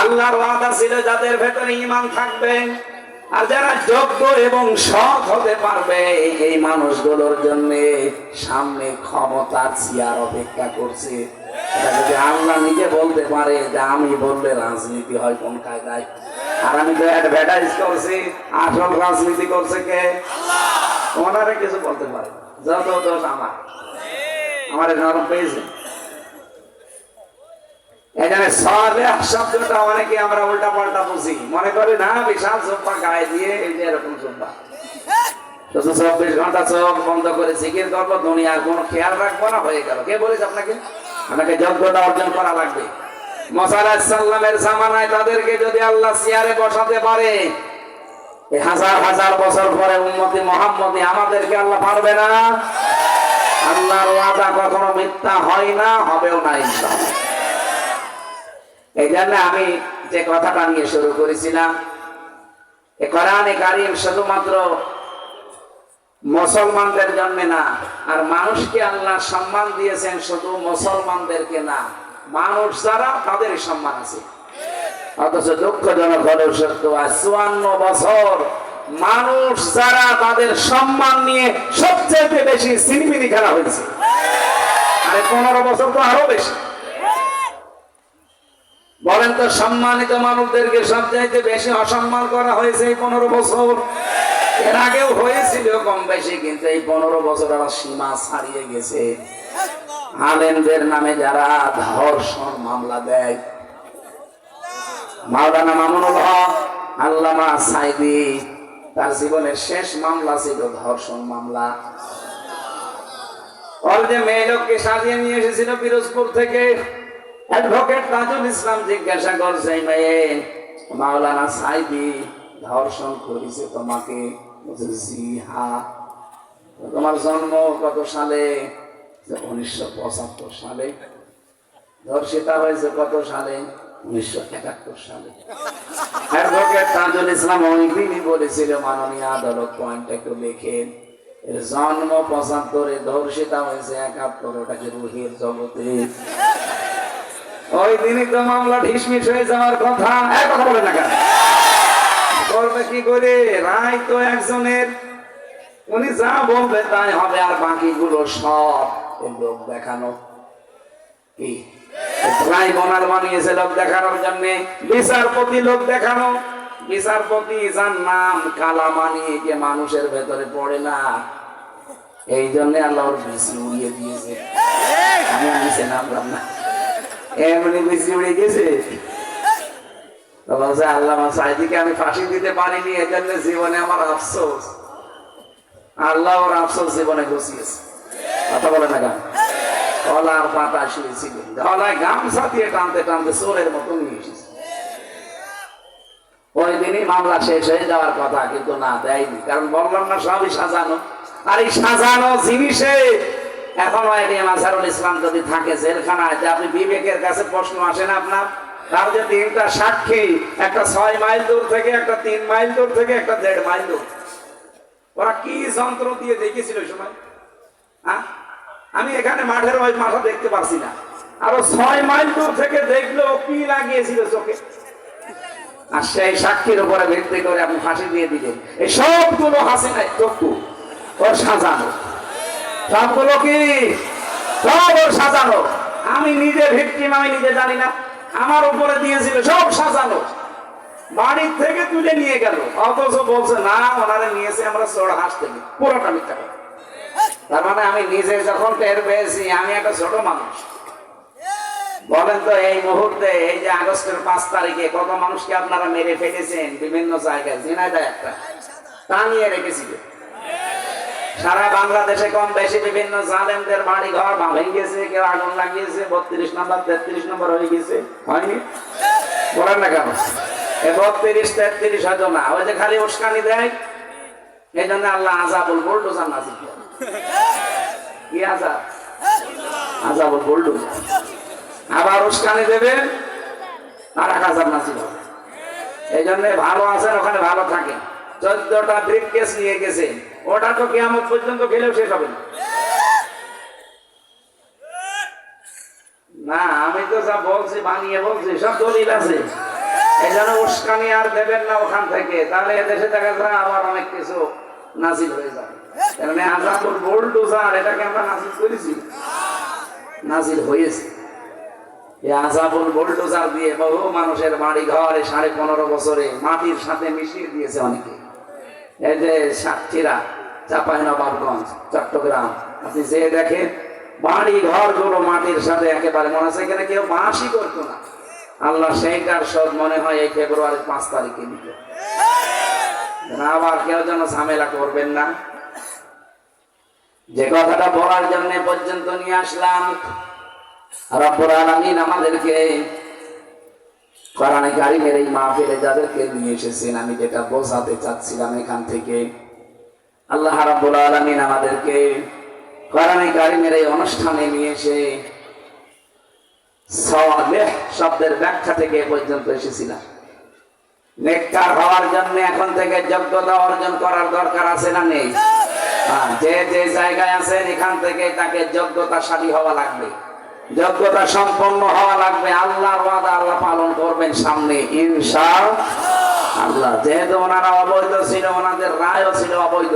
আল্লাহর ওয়াদা ছিল যাদের ভেতরে ঈমান থাকবে আর যারা যোগ্য এবং সৎ হতে পারবে, এই মানুষগুলোর জন্য সামনে ক্ষমতার চেয়ার অপেক্ষা করছে। যদি আল্লাহ নিজে বলতে পারে যে আমি বললে রাজনীতি হয় কোন কায়দায়, আর আমি তো অ্যাডভার্টাইজ করছি, আসল রাজনীতি করছে কে? ওনারা কিছু বলতে পারে, যত দোষ আমার নরম পেয়েছে। এখানে সালেহ শব্দটা অনেকে আমরা উল্টা পাল্টা বুঝি, মনে করি না বিশাল জব্বা গায়ে দিয়ে এই যে এরকম জব্বা, 24 ঘন্টা চোখ বন্ধ করে জিকির করবো, দুনিয়ার কোনো খেয়াল রাখবো না, হয়ে গেল। কে বলেছে আপনাকে? আপনাকে যোগ্যতা অর্জন করা লাগবে। মুসা আলাইহিস সালামের জামানায় তাদেরকে যদি আল্লাহ চেয়ারে বসাতে পারে, এই হাজার হাজার বছর পরে উম্মতি মুহাম্মদী আমাদেরকে আল্লাহ পারবে না? আল্লাহর ওয়াদা কখনো মিথ্যা হয় না, হবেও না ইনশাআল্লাহ। এই জন্য আমি যে কথাটা নিয়ে শুরু করেছিলাম, এই কোরআনে কারীম শুধুমাত্র মুসলমানদের জন্য না, আর মানুষকে আল্লাহ সম্মান দিয়েছেন শুধু মুসলমানদেরকে না, মানুষ যারা তাদের সম্মান আছে। অথচ দুঃখজনক হলেও সত্য, 54 বছর মানুষ যারা তাদের সম্মান নিয়ে সবচেয়ে বেশি সিনেমিনি খেলা হয়েছে, আর 15 বছর তো আরো বেশি। বলেন তো, সম্মানিত মানুষদেরকে সবচাইতে বেশি অসম্মান করা হয়েছে এই 15 বছর। এর আগেও হয়েছিল কম বেশি, কিন্তু এই 15 বছর আবার সীমা ছাড়িয়ে গেছে। আলেমদের নামে যারা ধর্ষণ মামলা দেয়, মাওলানা মামুনুল হক, আল্লামা সাইদি, তার জীবনের শেষ মামলা ছিল ধর্ষণ মামলা। ওর যে মেয়ে লোককে সাজিয়ে নিয়ে এসেছিল পিরোজপুর থেকে, অ্যাডভোকেট তাজুল ইসলাম জিজ্ঞাসা করছে, মেয়ে মাওলানা সাইদি ধর্ষণ করেছে তোমাকে? জি হ্যাঁ। তোমার জন্ম কত সালে? 1975 সালে। ধর্ষিতা হয়েছে কত সালে? 1971 সালে। অ্যাডভোকেট তাজুল ইসলাম ওই দিনই বলেছিল, মাননীয় আদালত পয়েন্ট একটু লেখেন, এর জন্ম 75-এ, ধর্ষিতা হয়েছে 71, ওটাকে রুহের জগতে। ওই দিনই তো মামলা ঢিসমিস হয়ে যাওয়ার কথা। কথা বলে না কেন? করবে কি করে? রায় তো একজনের, উনি যা বলবে তাই হবে, আর বাকিগুলো সব লোক দেখানো। কি ট্রাইব্যুনাল বানিয়েছে লোক দেখানোর জন্য, বিচারপতি লোক দেখানো। বিচারপতি যার নাম কালামানি যে মানুষের ভেতরে পড়ে না, এই জন্য আল্লাহ ওর বেশি উড়িয়ে দিয়েছে। আমি নিচে নামলাম না, এমনি বেশি উড়ে গেছে। আল্লামা সাইদিকে আমি ফাঁসি দিতে পারিনি, এজন্য জীবনে আমার আফসোস। আল্লাহ ওর আফসোস জীবনে ঘুষিয়েছে। কথা বলে না কেন? গলার পাতা শুয়েছিল, গলায় গামছা দিয়ে টানতে টানতে চোরের মতো নিয়ে এসেছে। ওই দিনই মামলা শেষ হয়ে যাওয়ার কথা, কিন্তু না, দেয়নি। কারণ বললাম না, সবই সাজানো। আর এই সাজানো জিনিসে এখন এটিএম আজহারুল ইসলাম যদি থাকে জেলখানায়, আপনি বিবেকের কাছে প্রশ্ন আসে না আপনার? তার যে তিনটা সাক্ষী, একটা 6 মাইল দূর থেকে, একটা 3 মাইল দূর থেকে, একটা 1.5 মাইল দূর, ওরা কি যন্ত্র দিয়ে দেখেছিল ওই সময়? আমি এখানে মাঠের ওই মাথা দেখতে পারছি না, আরো 6 মাইল দূর থেকে দেখলো কি লাগিয়েছিল চোখে। আর সেই সাক্ষীর উপরে ভিত্তি করে আপনি ফাঁসি দিয়ে দিলেন। এই সবগুলো হাসিনার চক্ষু, ওর সাজানো, সবগুলো কি সব ওর সাজানো। আমি নিজে ভিকটিম, আমি নিজে জানি না, আমার উপরে দিয়েছিল, সব সাজানো। বাড়ির থেকে তুলে নিয়ে গেল, অথচ বলছে না ওনারা নিয়েছে আমরা চোর হাঁস থেকে। পুরোটা মিথ্যা কথা। তার মানে আমি নিজে যখন টের পেয়েছি আমি একটা ছোট মানুষ। বলেন তো এই মুহূর্তে, এই যে আগস্টের 5 তারিখে কত মানুষকে আপনারা মেরে ফেলেছেন বিভিন্ন জায়গায়। ঝিনাইদহ একটা টানিয়ে রেখেছিল। সারা বাংলাদেশে কম বেশি বিভিন্ন জালেমদের বাড়ি ঘর ভেঙেছে, কেউ আগুন লাগিয়েছে। 32 নম্বর 33 নম্বর হয়ে গেছে, হয়নি? বলেন না কেন? 32 33 হয়তো না, ওই যে খালি উস্কানি দেয়। এই জন্য আল্লাহ আযাবুল বুলডোজার নাজিল করে। কি আযাব? আযাবুল বুলডোজার। আবার উস্কানি দেবে আর আযাব নাজিল হবে। এই জন্য ভালো আছেন ওখানে ভালো থাকেন। 14টা ব্রিফকেস নিয়ে গেছে, ওটা তো কিয়ামত পর্যন্ত গেলেও শেষ হবে না। না, আমি তো যা বলছি বানিয়ে বলছি, সব দলিল আছে। এই জন্য উস্কানি আর দেবেন না ওখান থেকে, তাহলে এদেশে দেখা যায় আবার অনেক কিছু নাজিল হয়ে যাবে। মানে আযাবুল বুলডোজার, এটাকে আমরা নাজিল করেছি, নাজিল হয়েছে। এই আযাবুল বুলডোজার দিয়ে বহু মানুষের বাড়ি ঘর 15.5 বছরে মাটির সাথে মিশিয়ে দিয়েছে অনেকে। এই যে সাতক্ষীরা, চাঁপাইনবাবগঞ্জ, চট্টগ্রাম, আপনি যে দেখেন বাড়ি ঘর গুলো মাটির সাথে একেবারে, মনে হচ্ছে এখানে কেউ বাসই করতো না। আল্লাহ সেইটার সব মনে হয় এই ফেব্রুয়ারির 5 তারিখে দিত। আবার কেউ যেন ঝামেলা করবেন না। যে কথাটা বলার জন্য পর্যন্ত নিয়ে আসলাম, রব্বুল আলামিন আমাদেরকে কোরআনে কারীমের এই মাহফিলে যাদেরকে নিয়ে এসেছেন, আমি যেটা বোঝাতে চাচ্ছিলাম এখান থেকে, আল্লাহ রাব্বুল আলামিন আমাদেরকে কোরআনে কারীমের এই অনুষ্ঠানে নিয়ে এসে সালেহ শব্দের ব্যাখ্যা থেকে পর্যন্ত এসেছিলাম। নেককার হওয়ার জন্য এখন থেকে যোগ্যতা অর্জন করার দরকার আছে না নেই? যে যে জায়গায় আছেন এখান থেকে তাকে যোগ্যতাশালী হওয়া লাগবে, যোগ্যতা সম্পন্ন হওয়া লাগবে। আল্লাহর ওয়াদা আল্লাহ পালন করবেন সামনে ইনশাআল্লাহ। যেহেতু ওনারা অবৈধ ছিল, ওনাদের রায়ও ছিল অবৈধ,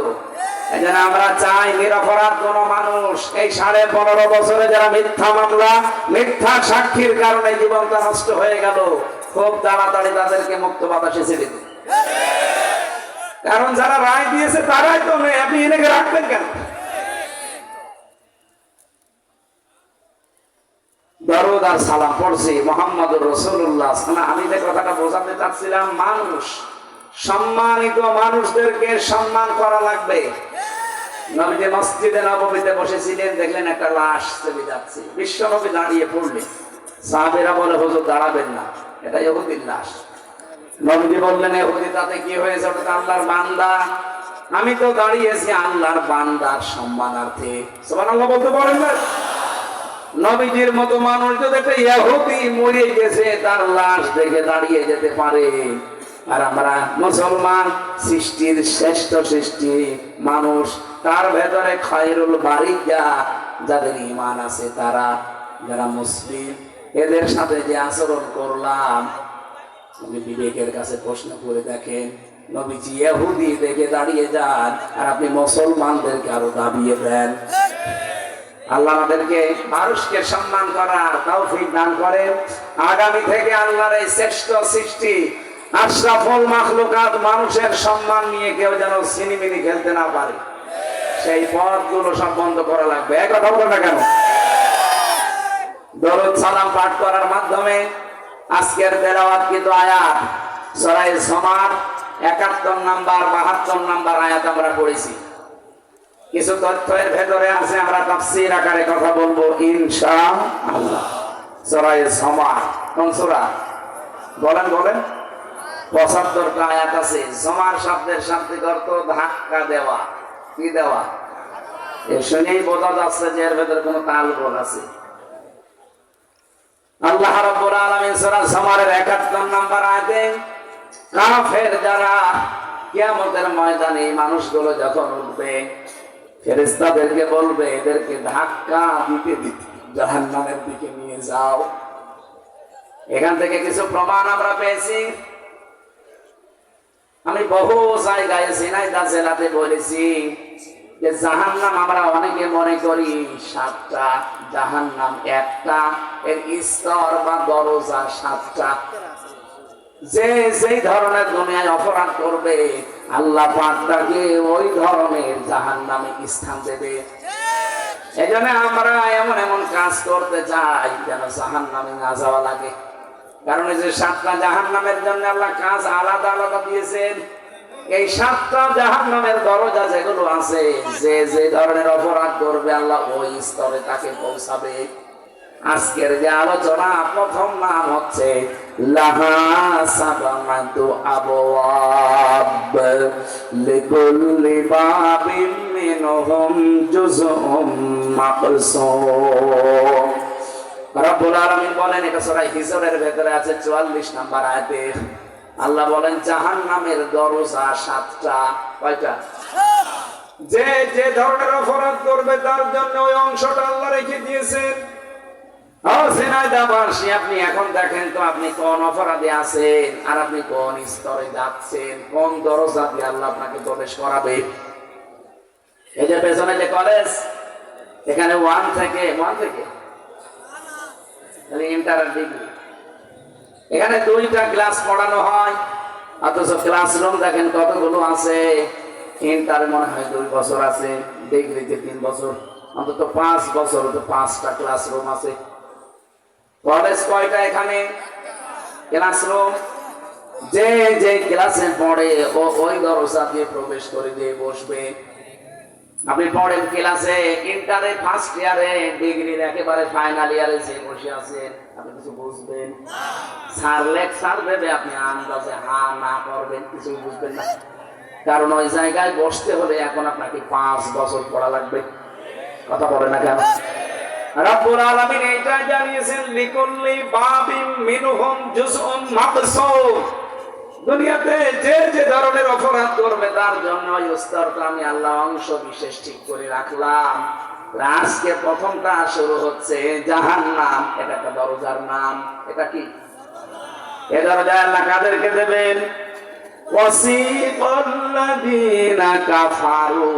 এজন্য আমরা চাই নিরপরাধ কোন মানুষ এই 15.5 বছরে যারা মিথ্যা মামলা, মিথ্যা সাক্ষীর কারণে জীবনটা নষ্ট হয়ে গেল, খুব তাড়াতাড়ি তাদেরকে মুক্ত বাতাসে ছেড়ে দিন। কারণ যারা রায় দিয়েছে তারাই তো নেই, আপনি এনেকে রাখবেন কেন? দরুদ আর সালাম পড়ছি মুহাম্মদুর রাসূলুল্লাহ। আমি যে কথাটা বোঝাতে চাচ্ছিলাম, মানুষ, সম্মানিত মানুষদেরকে সম্মান করা লাগবে। নবীজি মসজিদে নববীতে বসেছিলেন, দেখলেন একটা লাশ চলে যাচ্ছে, বিশ্বনবী দাঁড়িয়ে পড়লেন। সাহাবীরা বলে হুজুর দাঁড়াবেন না, এটা ইহুদির লাশ। নবীজি বললেন ইহুদি তাতে কি হয়েছে, ওটা তো আল্লাহর বান্দা। আমি তো দাঁড়িয়েছি আল্লাহর বান্দার সম্মানার্থে। সুবহানাল্লাহ বলতে পারেন না? নবীজির মতো মানুষ যদি একটা ইহুদি মরে গেছে তার লাশ দেখে দাঁড়িয়ে যেতে পারে, আর আমরা মুসলমান, সৃষ্টির শ্রেষ্ঠ সৃষ্টি মানুষ, তার ভেতরে খায়রুল বারিয়া, যাদের ঈমান আছে তারা, যারা মুসলিম, এদের সাথে যে আচরণ করলাম, আপনি বিবেকের কাছে প্রশ্ন করে দেখেন। নবীজি ইহুদি দেখে দাঁড়িয়ে যান, আর আপনি মুসলমানদেরকে আরো দাবিয়ে দেন। আল্লাহ আমাদেরকে মানুষকে সম্মান করার তৌফিক দান করেন। আগামী থেকে আল্লাহর এই শ্রেষ্ঠ সৃষ্টি আশরাফুল মাখলুকাত মানুষের সম্মান নিয়ে কেউ যেন সিনিমিনি খেলতে না পারে, সেই পথগুলো সব বন্ধ করা লাগবে। এক কথা বলো না কেন? দরুদ সালাম পাঠ করার মাধ্যমে আজকের তেলাওয়াতকৃত আয়াত সূরা জুমার 71 নাম্বার 72 নাম্বার আয়াত আমরা পড়েছি। কিছু তথ্য এর ভেতরে আছে, আমরা তাফসীর আকারে কথা বলবো ইনশাআল্লাহ। সূরা জুমার কোন সূরা? বলেন বলেন। 75টা আয়াত আছে। জমার শব্দের শাব্দিক অর্থ ধাক্কা দেওয়া। কি দেওয়া? এ শুনেই বোঝা যাচ্ছে যে এর ভেতরে কোনো তালগোল আছে। আল্লাহ রাব্বুল আলামিন সূরা জমারের 71 নম্বর আয়াতে কাফের যারা কিয়ামতের ময়দানে মানুষগুলো যখন উঠবে, ফেরেশতাদেরকে বলবে এদেরকে ধাক্কা দিতে দিতে জাহান্নামের দিকে নিয়ে যাও। এখান থেকে কিছু প্রমাণ আমরা পেয়েছি। আমি বহু জায়গায় ঝিনাইদহ জেলাতে বলেছি যে জাহান্নাম আমরা অনেকে মনে করি 7টা, জাহান্নাম 1টা, এর স্তর বা দরজা 7টা। যে যেই ধরনের দুনিয়ায় অপরাধ করবে আল্লাহ পাক তাকে ওই ধরনের জাহান্নামে স্থান দেবে। এজন্য আমরা এমন এমন কাজ করতে চাই যেন জাহান্নামে না যাওয়া লাগে। কারণ এই যে 7টা জাহান্নামের জন্য আল্লাহ কাজ আলাদা আলাদা দিয়েছেন। এই 7টা জাহান্নামের দরজা যেগুলো আছে, যে যে ধরনের অপরাধ করবে আল্লাহ ওই স্তরে তাকে পৌঁছাবে। আজকের যে আলোচনা প্রথম নাম হচ্ছে লাহা সাবাতু আবওয়াব লিকুল্লি বাবিন মিনহুম জুজউম মাকসুম। রব্বুল আলামিন বলেন, এটা সূরা হিজরের ভেতরে আছে 44 নম্বর আয়াতে। আল্লাহ বলেন জাহান্নামের দরজা 7টা। কয়টা? যে যে ধরনের অপরাধ করবে তার জন্য ওই অংশটা আল্লাহ রেখে দিয়েছেন। আপনি এখন দেখেন তো আপনি কোন অপরাধে আছেন আর আপনি কোন স্তরে যাচ্ছেন, কোন দরজা দিয়ে আল্লাহ আপনাকে প্রবেশ করাবে। এই যে পেছনে যে কলেজ, এখানে 1 থেকে ইন্টার ডিগ্রি, এখানে 2টা ক্লাস পড়ানো হয়। অথচ ক্লাসরুম দেখেন কতগুলো আছে। ইন্টারে মনে হয় 2 বছর আছে, ডিগ্রিতে 3 বছর, অন্তত 5 বছর, তো 5টা ক্লাসরুম আছে। কলেজ কয়টা? এখানে ক্লাসরুম। যে যে ক্লাসে পড়ে ও ওই দরজা দিয়ে প্রবেশ করে দিয়ে বসবে। আপনি পড়েন ক্লাসে, ইন্টারে ফার্স্ট ইয়ারে, ডিগ্রির একেবারে ফাইনাল ইয়ারে যে বসে আছেন, আপনি কিছু বুঝবেন? স্যার লেকচার দেবে, আপনি আন্দাজে হা না করবেন, কিছু বুঝবেন না। কারণ ওই জায়গায় বসতে হলে এখন আপনাকে 5 বছর পড়া লাগবে। কথা বলে না কেন? রব্বুল আলামিন এইটা জানিয়েছেন লিকুল্লি বাবিন মিনহুম জুজউম মাকসুম। দুনিয়াতে যে যে ধরনের অপরাধ করবে তার জন্য ওই স্তরটা আমি আল্লাহ অংশ বিশেষ ঠিক করে রাখলাম। আজকে প্রথমটা শুরু হচ্ছে জাহান্নাম। এটা একটা দরজার নাম। এটা কি? এই দরজা আল্লাহ কাদেরকে দেবেন? ওয়াসিকাল্লাযীনা কাফারু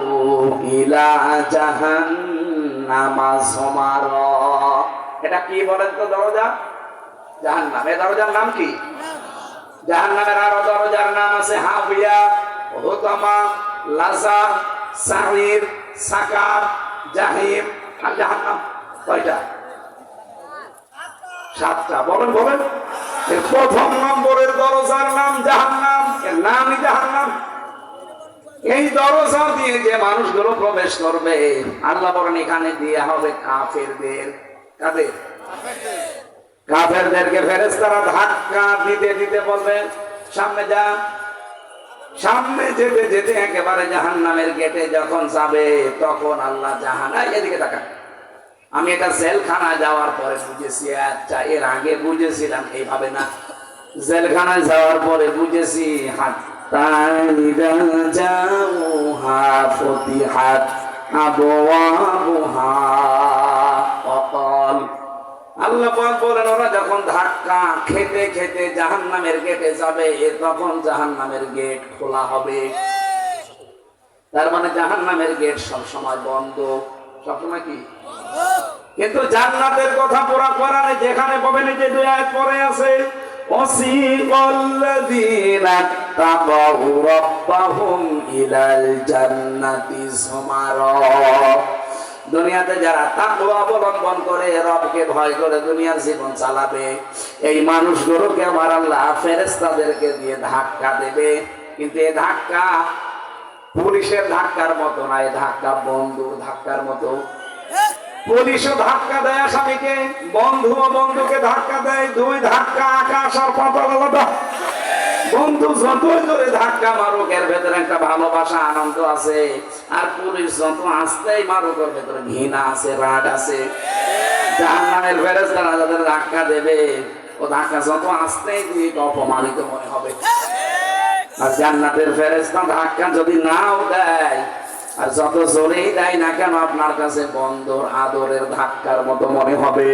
ইলা জাহান্নামা যুমারা। এটা কি বলেন তো? দরজা জাহান্নাম। এই দরজার নাম কি? জাহান্নামের আরো দরজার নাম আছে হাবিয়া, হুতামা, লাযা, সাঈর, সাকার, জাহিম আর জাহান্নাম। কয়টা? 7টা। বলেন বলেন। এর প্রথম নম্বরের দরজার নাম জাহান্নাম, এর নামই জাহান্নাম। এই দরজা দিয়ে যে মানুষগুলো প্রবেশ করবে আল্লাহ বলেন এখানে দিয়ে হবে কাফেরদের। কাদের? কাফেরদেরকে ফেরেশতারা ধাক্কা দিতে দিতে বলবেন সামনে যা। সামনে যেতে যেতে একেবারে জাহান্নামের গেটে যখন যাবে তখন আল্লাহ জাহান্নাম, এদিকে তাকান। আমি এটা জেলখানায় যাওয়ার পরে বুঝেছি। আচ্ছা, এর আগে বুঝেছিলাম এইভাবে না, জেলখানায় যাওয়ার পরে বুঝেছি। হাত্তা ইযা জাউহা ফুতিহাত আবওয়াবুহা ওয়াকাল। আল্লাহ পাক বলেন ওরা যখন ধাক্কা খেতে খেতে জাহান্নামের গেটে যাবে তখন জাহান্নামের গেট খোলা হবে। তার মানে জাহান্নামের গেট সব সময় বন্ধ। সবসময় কি? কিন্তু জান্নাতের কথা পুরা কোরআনে যেখানে পাবেন, যে 2 আয়াত পরে আছে, ওয়াসিকাল্লাযীনা তাকাউ রাব্বাহুম ইলাল জান্নাতি যুমারা। দুনিয়াতে যারা তাকওয়া অবলম্বন করে, রবকে ভয় করে দুনিয়ার জীবন চালাবে, এই মানুষগুলোকে আমার আল্লাহ ফেরেশতাদেরকে দিয়ে ধাক্কা দেবে। কিন্তু এই ধাক্কা পুলিশের ধাক্কার মতো না, এই ধাক্কা বন্ধুর ধাক্কার মতো। পুলিশও ধাক্কা দেয় আসামিকে, বন্ধুও বন্ধুকে ধাক্কা দেয়। 2 ধাক্কা আকাশ আর পাতাল আলাদা। বন্ধু যতই জোরে ধাক্কা মারুক এর ভেতরে একটা ভালোবাসা আনন্দ আছে, আর পুলিশ যত আস্তেই মারুক ওর ভেতরে ঘৃণা আছে, রাগ আছে। জাহান্নামের ফেরেশতারা যাদের ধাক্কা দেবে, ও ধাক্কা যত আস্তেই দিয়ে অপমানিত মনে হবে। আর জান্নাতের ফেরেশতা ধাক্কা যদি নাও দেয় আর যত জোরেই দেয় না কেন, আপনার কাছে বন্ধুর আদরের ধাক্কার মতো মনে হবে।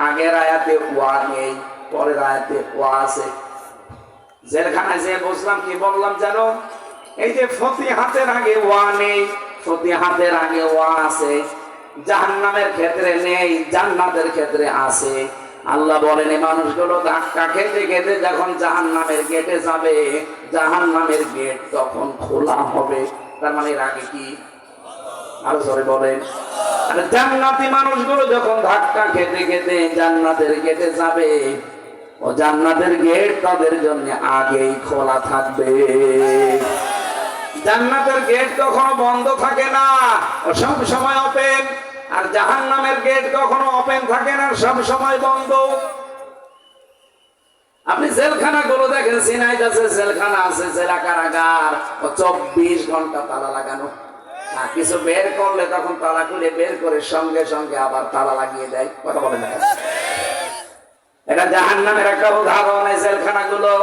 আগের আয়াতে ওয়া নেই, পরের আয়াতে ওয়া আছে। জেলখানায় যে বুঝলাম কি বললাম জানো, এই যে ফতিহাতের আগে ওয়া নেই, ফতিহাতের আগে ওয়া আছে। জাহান্নামের ক্ষেত্রে নেই, জান্নাতের ক্ষেত্রে আছে। আল্লাহ বলেন এই মানুষগুলো ধাক্কা খেতে খেতে যখন জাহান্নামের গেটে যাবে, জাহান্নামের গেট তখন খোলা হবে। তার মানে এর আগে কি? আরো জোরে বলেন। আর জান্নাতি মানুষগুলো যখন ধাক্কা খেতে খেতে জান্নাতের গেটে যাবে, ও জান্নাতের গেট তাদের জন্য আগেই খোলা থাকবে। জান্নাতের গেট কখনো বন্ধ থাকে না, ও সব সময় ওপেন। আর জাহান্নামের গেট কখনো ওপেন থাকে না, সব সময় বন্ধ। আপনি জেলখানা গুলো দেখেন, সিনাইতে আছে জেলখানা আছে, জেলা কারাগার, ও 24 ঘন্টা তালা লাগানো। কিছু বের করলে তখন তালা খুলে বের করে সঙ্গে সঙ্গে আবার তালা লাগিয়ে দেয়। কথা বলে না, এটা জাহান্নামের একটা উদাহরণ। এই জেলখানা গুলো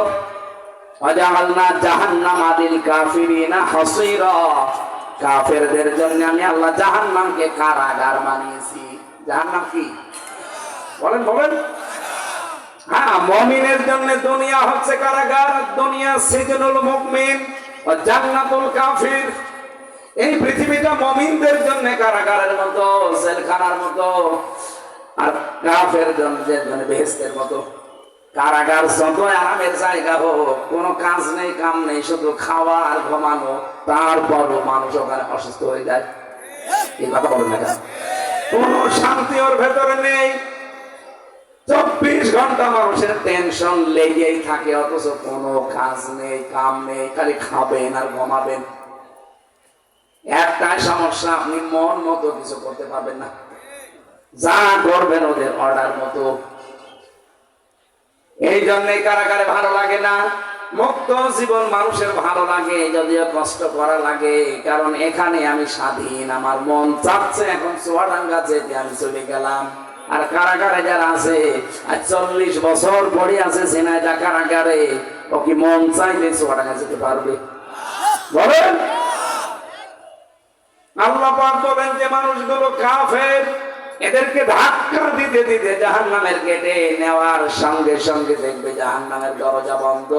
কাফেরদের জন্য আমি আল্লাহ জাহান্নামকে কারাগার বানিয়েছি। জাহান্নাম কি বলেন বলেন? হ্যাঁ, মুমিনের জন্য দুনিয়া হচ্ছে কারাগার, দুনিয়া সিজনুল মুমিন ও জান্নাতুল কাফির। এই পৃথিবীটা মুমিনদের জন্য কারাগারের মতো, জেলখানার মতো, আর কাফেরদের জন্য বেহেশতের মতো। কারাগার যত আরামের জায়গা হোক, কোনো কাজ নেই, কাম নেই, শুধু খাওয়া আর ঘুমানো, তারপরও মানুষ ওখানে অসুস্থ হয়ে যায়। এই কথা বলেন না, কোনো শান্তি ওর ভেতরে নেই। 24 ঘন্টা মানুষের টেনশন লেগেই থাকে, অথচ কোনো কাজ নেই, কাম নেই, খালি খাবেন আর ঘুমাবেন। একটাই সমস্যা, আপনি মন মতো কিছু করতে পারবেন না, যা করবেন ওদের অর্ডার মতো। এই জন্যই কারাগারে ভালো লাগে না। মুক্ত জীবন মানুষের ভালো লাগে, যদিও কষ্ট করা লাগে, কারণ এখানে আমি স্বাধীন, আমার মন চাচ্ছে এখন চুয়াডাঙ্গা যেতে, আমি চলে গেলাম। আর কারাগারে যারা আছে, আর 40 বছর পরে আছে ঝিনাইদহ কারাগারে, ও কি মন চাইলে চুয়াডাঙ্গা যেতে পারবে? বলেন। আল্লাহ পাক বলেন যে মানুষগুলো কাফের, এদেরকে ধাক্কা দিতে দিতে জাহান্নামের গেটে নেওয়ার সঙ্গে সঙ্গে দেখবে জাহান্নামের দরজা বন্ধ।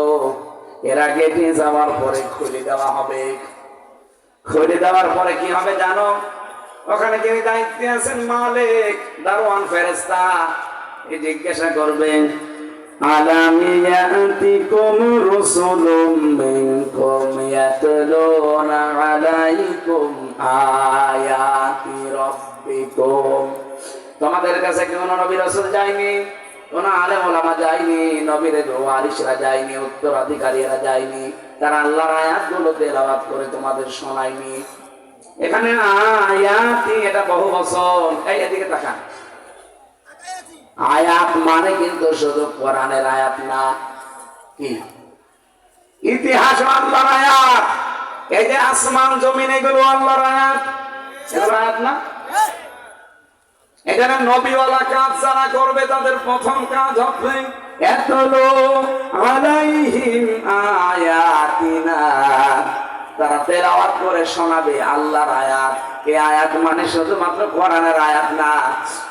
এরা গেটে যাওয়ার পরে খুলে দেওয়া হবে। খুলে দেওয়ার পরে কি হবে জানো? ওখানে যিনি দায়িত্বে আছেন, মালিক, দারোয়ান, ফেরেশতা, এই জিজ্ঞাসা করবেন, আলাম ইয়াতিকুম রুসুলুম মিনকুম ইয়াতলুনা আলাইকুম আয়াতি রাব্বিকুম। তোমাদের কাছে কি কোনো নবী রাসূল যায়নি? কোন আলেম ওলামা যায়নি? নবীর ওয়ারিসরা যায়নি? উত্তরাধিকারীরা যায়নি? তারা আল্লাহর আয়াতগুলো তেলাওয়াত করে তোমাদের শোনায়নি? এখানে আয়াতি, এটা বহু বছর। এই এদিকে তাকান। আয়াত মানে কিন্তু শুধু কোরআনের আয়াত না, কি ইতিহাস আল্লাহর আয়াত। এই যে আসমান জমিন, এগুলো আল্লাহর আয়াত, এগুলো আয়াত না? এখানে নবীওয়ালা কাজ যারা করবে, তাদের প্রথম কাজ হবে ইয়াতলু আলাইহিম আয়াতিনা, তারা তেলাওয়াত করে শোনাবে আল্লাহর আয়াত। এই আয়াত মানে শুধুমাত্র কোরআনের আয়াত না।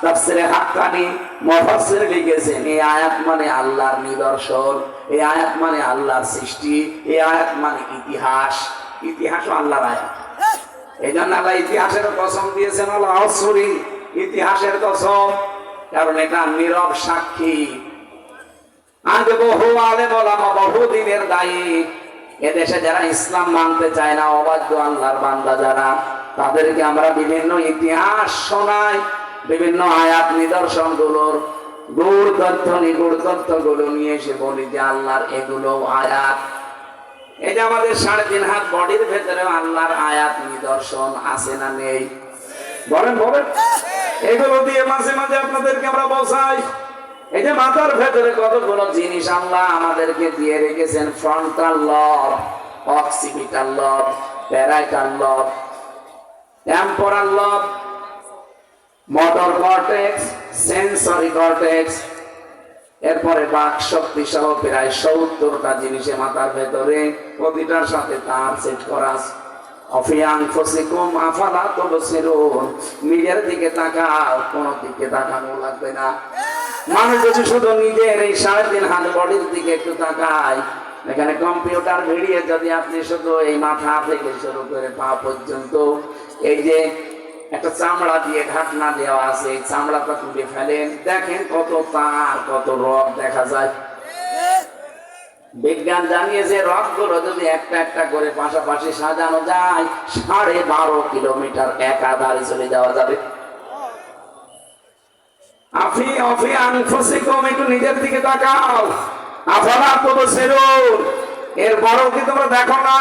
তাফসীরে হাক্কানি মুফাসসির লিখেছেন, এই আয়াত মানে আল্লাহর নিদর্শন, এই আয়াত মানে আল্লাহর সৃষ্টি, এই আয়াত মানে ইতিহাস। ইতিহাসও আল্লাহর আয়াত। এই জন্য আল্লাহ ইতিহাসের কসম দিয়েছেন, আল্লাহ আসরি, ইতিহাসের কসম, কারণ এটা নীরব সাক্ষী। আজ বহু আলেম ওলামা, বহু দিনের দায়ী, এদেশে যারা ইসলাম মানতে চায় না, অবাধ্য আল্লাহর বান্দা যারা, তাদেরকে আমরা বিভিন্ন ইতিহাস শোনাই, বিভিন্ন আয়াত নিদর্শন গুলোর গুড় তথ্য, নিগুড় তথ্য গুলো নিয়ে এসে বলি যে আল্লাহর এগুলো আয়াত। এই যে আমাদের 3.5 হাত বডির ভেতরে আল্লাহর আয়াত নিদর্শন আছে না নেই? বলেন বলেন। এগুলো দিয়ে মাঝে মাঝে আপনাদেরকে আমরা বসাই। এই যে মাথার ভেতরে কতগুলো জিনিস আল্লাহ আমাদেরকে দিয়ে রেখেছেন, ফ্রন্টাল লব, অক্সিপিটাল লব, প্যারাইটাল লব, টেম্পোরাল লব, মোটর কর্টেক্স, সেন্সরি কর্টেক্স, এরপরে বাক শক্তি সহ প্রায় 70টা জিনিসে মাথার ভেতরে, প্রতিটার সাথে তার সেট করা। নিজের দিকে তাকাও, কোন দিকে তাকানো লাগবে না। মানুষ যদি শুধু নিজের এই 3.5 হাত বডির দিকে একটু তাকায়, এখানে কম্পিউটার ভিড়িয়ে যদি আপনি শুধু এই মাথা থেকে শুরু করে পা পর্যন্ত এই যে একটা চামড়া দিয়ে ঢাকনা দেওয়া আছে, এই চামড়াটা তুলে ফেলেন, দেখেন কত তার, কত রড দেখা যায়। বিজ্ঞান জানিয়েছে রথগুলো যদি একটা একটা করে পাশাপাশি সাজানো যায়, 12.5 কিলোমিটার একাধারে চলে যাওয়া যাবে। একটু নিজের দিকে তাকাও, আফালা তুবসিরুন, এরপরও কি তোমরা দেখো না?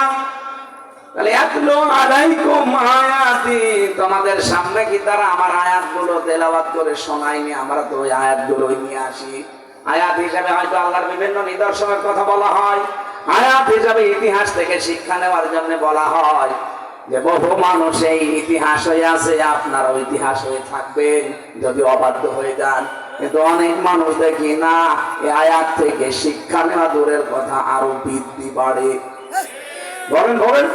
তাহলে এতলো আলাইকুম আয়াতি, তোমাদের সামনে কি তারা আমার আয়াতগুলো তেলাওয়াত করে শোনায়নি? আমরা তো ওই আয়াতগুলোই নিয়ে আসি। আয়াত হিসাবে হয়তো আল্লাহর বিভিন্ন নিদর্শনের কথা বলা হয়, আয়াত হিসাবে ইতিহাস থেকে শিক্ষা নেওয়ার জন্য বলা হয় যে বহু মানুষ এই ইতিহাস হয়ে আছে, আপনারাও ইতিহাস হয়ে থাকবেন যদি অবাধ্য হয়ে যান। কিন্তু অনেক মানুষ দেখি না, এই আয়াত থেকে শিক্ষা নেওয়া দূরের কথা আরো বৃদ্ধি বাড়ে। বলেন বলেন,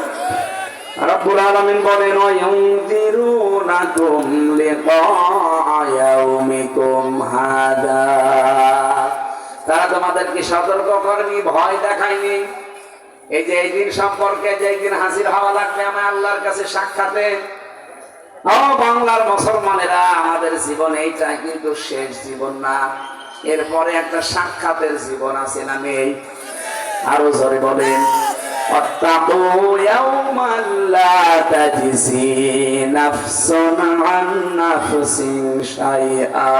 রব্বুল আলামিন বলেন ওয়ায়ুনযিরুনাকুম লিকা ইয়াউমিকুম হাদা, তারা তোমাদেরকে সতর্ক করেনি, ভয় দেখায়নি। এই যে এই দিন সম্পর্কে, যে দিন হাজির হওয়া লাগবে আমার আল্লাহর কাছে সাক্ষাতে। ও বাংলার মুসলমানেরা, আমাদের জীবন এইটা কিন্তু শেষ জীবন না, এরপরে একটা সাক্ষাতের জীবন আছে না নেই? আরো জোরে বলেন, ওয়াত্তাকু ইয়াওমান লা তাজজি নাফসুন আন নাফসিন শাইআ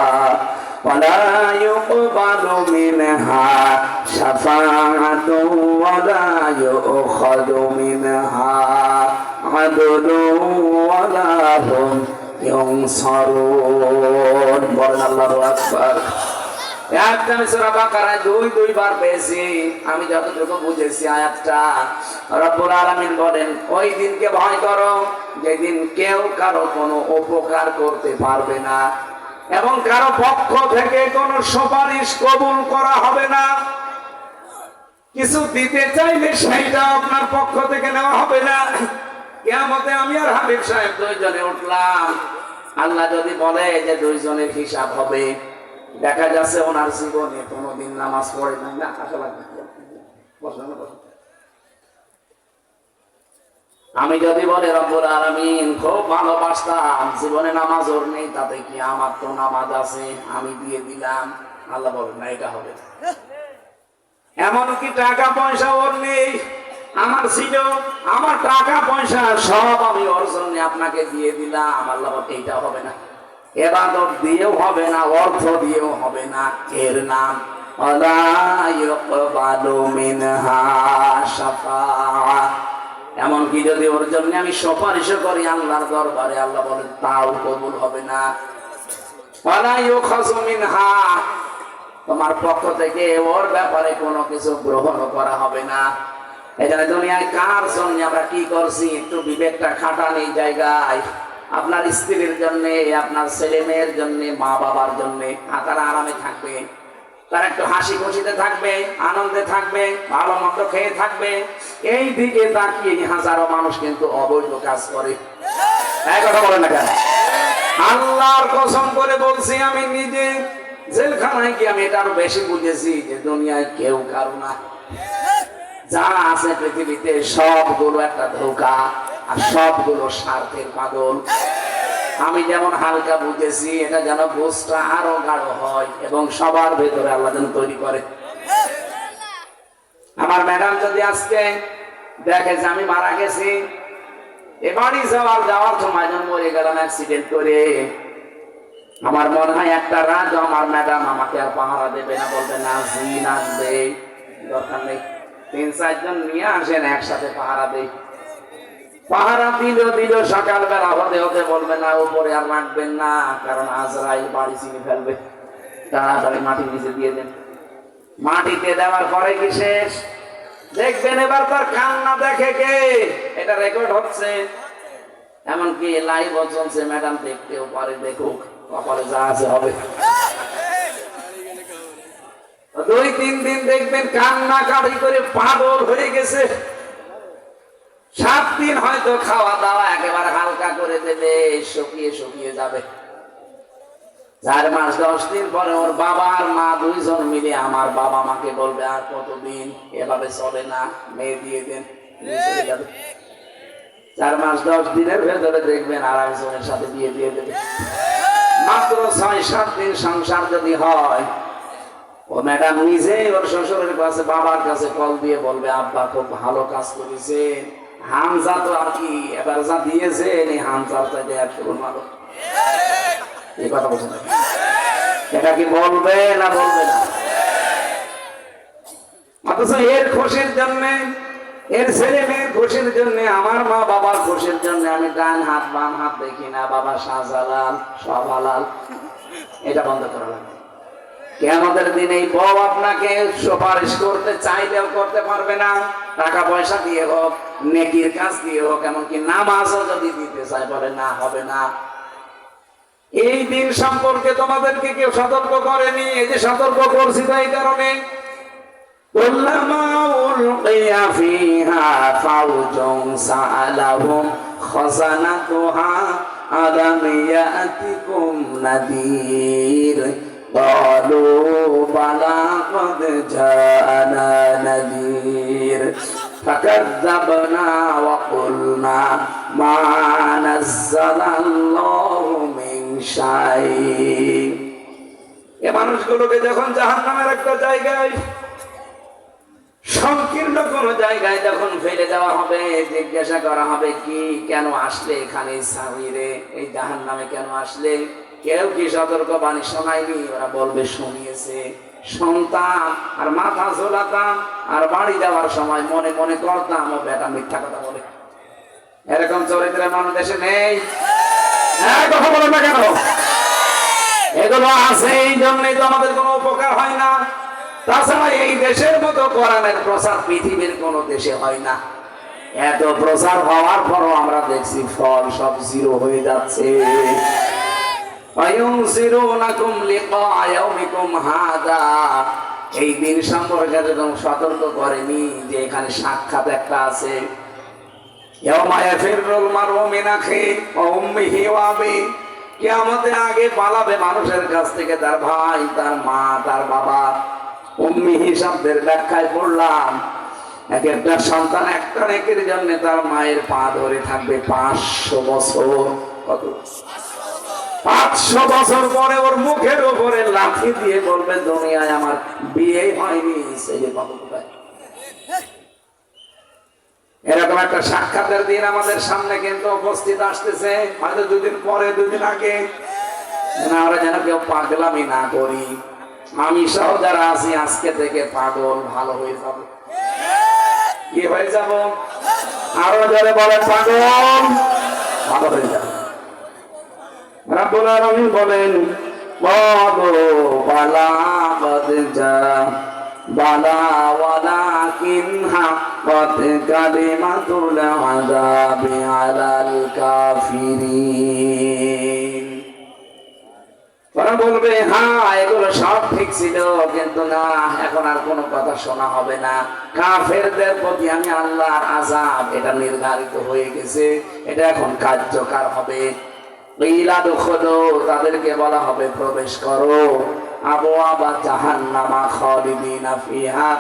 ওয়ালা ইউকবালু মিনহা শাফাআতুন ওয়ালা ইউখাযু মিনহা আদলুন ওয়ালা হুম ইউনসারুন। বলেন আল্লাহু আকবার। আয়াতটা আমি সূরা বাকারায় দুইবার পেয়েছি, আমি যতটুকু বুঝেছি আয়াতটা। রব্বুল আলামিন বলেন ওই দিনকে ভয় করো যেদিন কেউ কারো কোনো উপকার করতে পারবে না এবং কারো পক্ষ থেকে কোনো সুপারিশ কবুল করা হবে না। কিছু দিতে চাইলে সেইটা আপনার পক্ষ থেকে নেওয়া হবে না। কিয়ামতে আমি আর হাবিব সাহেব দুইজনে উঠলাম, আল্লাহ যদি বলে যে দুইজনের হিসাব হবে, দেখা যাচ্ছে ওনার জীবনে কোনোদিন নামাজ পড়ে নাই না। আমি যদি বলে রব্বুল আলামিন খুব ভালোবাসতাম, জীবনে নামাজ ওর নেই, তাতে কি আমার তো নামাজ আছে, আমি দিয়ে দিলাম। আল্লাহ বলেন না, এটা হবে না। এমনকি টাকা পয়সা ওর নেই, আমার ছিল, আমার টাকা পয়সা সব আমি ওর জন্য আপনাকে দিয়ে দিলাম। আল্লাহ বলেন এইটা হবে না, ইবাদত দিয়েও হবে না, অর্থ দিয়েও হবে না। এর নাম ওয়ালা ইউকবালু মিনহা শাফাআ। এমনকি যদি ওর জন্য আমি সুপারিশ করি আল্লাহর দরবারে, আল্লাহ বলেন তাও কবুল হবে না। ওয়ালা ইউখাযু মিনহা, তোমার পক্ষ থেকে ওর ব্যাপারে কোনো কিছু গ্রহণ করা হবে না। এখানে দুনিয়ায় কার জন্য আমরা কি করছি, একটু বিবেকটা খাটানি জায়গায়। আপনার স্ত্রীর জন্য, আপনার ছেলে মেয়ের জন্য, মা বাবার জন্য, তারা আরামে থাকবে, তারা একটু হাসি খুশিতে থাকবে, আনন্দে থাকবে, ভালো মন্দ খেয়ে থাকবে। এই দিকে তাকিয়ে হাজারো মানুষ কিন্তু অবৈধ কাজ করে। এই কথা বলেন না কেন? আল্লাহর কসম করে বলছি, আমি নিজে জেলখানায় কি আমি এটা আরো বেশি বুঝেছি যে দুনিয়ায় কেউ কারো না। যা আছে পৃথিবীতে সবগুলো একটা ধোঁকা, আর সবগুলো স্বার্থের পাগল। আমি যেমন হালকা বুঝেছি, এটা যেন বুঝটা আরো গাঢ় হয় এবং সবার ভেতরে আল্লাহ যেন তৈরি করে। আমার ম্যাডাম যদি আজকে দেখে যে আমি মারা গেছি, এ বাড়ি যাওয়ার সময় যখন মরে গেলাম অ্যাক্সিডেন্ট করে, আমার মনে হয় একটা রাত আমার ম্যাডাম আমাকে আর পাহারা দেবে না, বলবে না জিন আসবে, দরকার নেই, 3-4 জন নিয়ে আসেন একসাথে পাহারা দেই। পাহারা দিল সকালবেলা হতে হতে বলবে না উপরে আর রাখবেন না, কারণ আজরাইল বাড়ি চিনি ফেলবে, তাড়াতাড়ি মাটির নিচে দিয়ে দেন। মাটিতে দেওয়ার পরে কি শেষ? দেখবেন এবার তার কান্না দেখে কে, এটা রেকর্ড হচ্ছে, এমনকি লাইভ চলছে, ম্যাডাম দেখতেও পারে, দেখুক, কপালে যা আছে হবে। 2-3 দিন দেখবেন কান্না কাটি করে পাগল হয়ে গেছে। 7 দিন হয়তো খাওয়া দাওয়া একেবারে হালকা করে দেবে, শুকিয়ে যাবে। 4 মাস 10 দিন পরে ওর বাবা আর মা দুইজন মিলে আমার বাবা মাকে বলবে আর কতদিন এভাবে চলে না, মেয়ে দিয়ে দেন, 4 মাস 10 দিনের ভেতরে দেখবেন আর একজনের সাথে বিয়ে দিয়ে দেবে। মাত্র 6-7 দিন সংসার যদি হয়, ও ম্যাডাম নিজেই ওর শ্বশুরের কাছে বাবার কাছে কল দিয়ে বলবে আব্বা খুব ভালো কাজ করেছে, হামজা তো আর কি এবার যা দিয়েছে এই হামজার চাইতে 1 গুণ ভালো। এই কথা বলছেন, এটা কি বলবে না বলবে না? অথচ এর খুশির জন্য, এর ছেলে মেয়ের খুশির জন্য, আমার মা বাবার খুশির জন্য আমি ডান হাত বাম হাত দেখি না, বাবা শাহজালাল সব হালাল, এটা বন্ধ করা লাগবে। কিয়ামতের দিনে এই বউ আপনাকে সুপারিশ করতে চাইলেও করতে পারবে না, টাকা পয়সা দিয়ে হোক, নেকির কাজ দিয়ে হোক, এমনকি নামাজও যদি দিতে চাই বলে না, হবে না। এই দিন সম্পর্কে তোমাদেরকে কেউ সতর্ক করেনি, এই যে সতর্ক করছি তাই কারণে قالوا بلى قد جاءنا نذير فكذبنا وقلنا ما نزل الله من شيء। এ মানুষগুলোকে যখন জাহান্নামের একটা জায়গায়, সংকীর্ণ কোন জায়গায় যখন ফেলে দেওয়া হবে, জিজ্ঞাসা করা হবে কি কেন আসলে এখানে, সামিরে এই জাহান্নামে কেন আসলে, কেউ কি সতর্ক বাণী শোনায়নি? ওরা বলবে শুনিয়েছে, শুনতাম আর মাথা ঝোলাতাম আর বাড়ি যাওয়ার সময় মনে মনে করতাম ও বেটা মিথ্যা কথা বলে। এরকম চরিত্রের মানুষ দেশে নেই, কথা বলো না কেন? এগুলো আছে, এই জন্যই তো আমাদের কোনো উপকার হয় না। তাছাড়া এই দেশের মতো কোরআনের প্রচার পৃথিবীর কোন দেশে হয় না। এত প্রচার হওয়ার পরও আমরা দেখছি ফল সব জিরো হয়ে যাচ্ছে। এই দিন সম্পর্কে সতর্ক করেনি যে এখানে সাক্ষাৎ একটা আছে। কিয়ামতের আগে পালাবে মানুষের কাছ থেকে তার ভাই, তার মা, তার বাবা। উম্মি শব্দের ব্যাখ্যায় পড়লাম, এক একটা সন্তান একটা নেকির জন্য তার মায়ের পা ধরে থাকবে 500 বছর। কত? 500 বছর পরে ওর মুখের উপরে লাঠি দিয়ে বলবে দুনিয়ায় আমার বিয়ে হয়নি, ছেলে পাবো কোথায়? এরকম একটা সাক্ষাতের দিন আমাদের সামনে কিন্তু উপস্থিত আসতেছে, হয়তো 2 দিন পরে 2 দিন আগে। আমরা যেন কেউ পাগলামি না করি। আমি সহ যারা আছি আজকে থেকে পাগল ভালো হয়ে যাব। কি হয়ে যাব? আরো যারা বলেন পাগল ভালো হয়ে যাব। রাব্বুল আলামিন বলেন বালা কদ জা বালা ওয়ালাকিন হাক্কাত কালিমাতুল আযাবি আলাল কাফিরিন। ওরা বলবে হ্যাঁ এগুলো সব ঠিক ছিল, কিন্তু না, এখন আর কোনো কথা শোনা হবে না। কাফেরদের প্রতি আমি আল্লাহর আযাব এটা নির্ধারিত হয়ে গেছে, এটা এখন কার্যকর হবে। তাদেরকে বলা হবে প্রবেশ করো আবওয়াবা জাহান্নামা খালিদিনা ফিহা,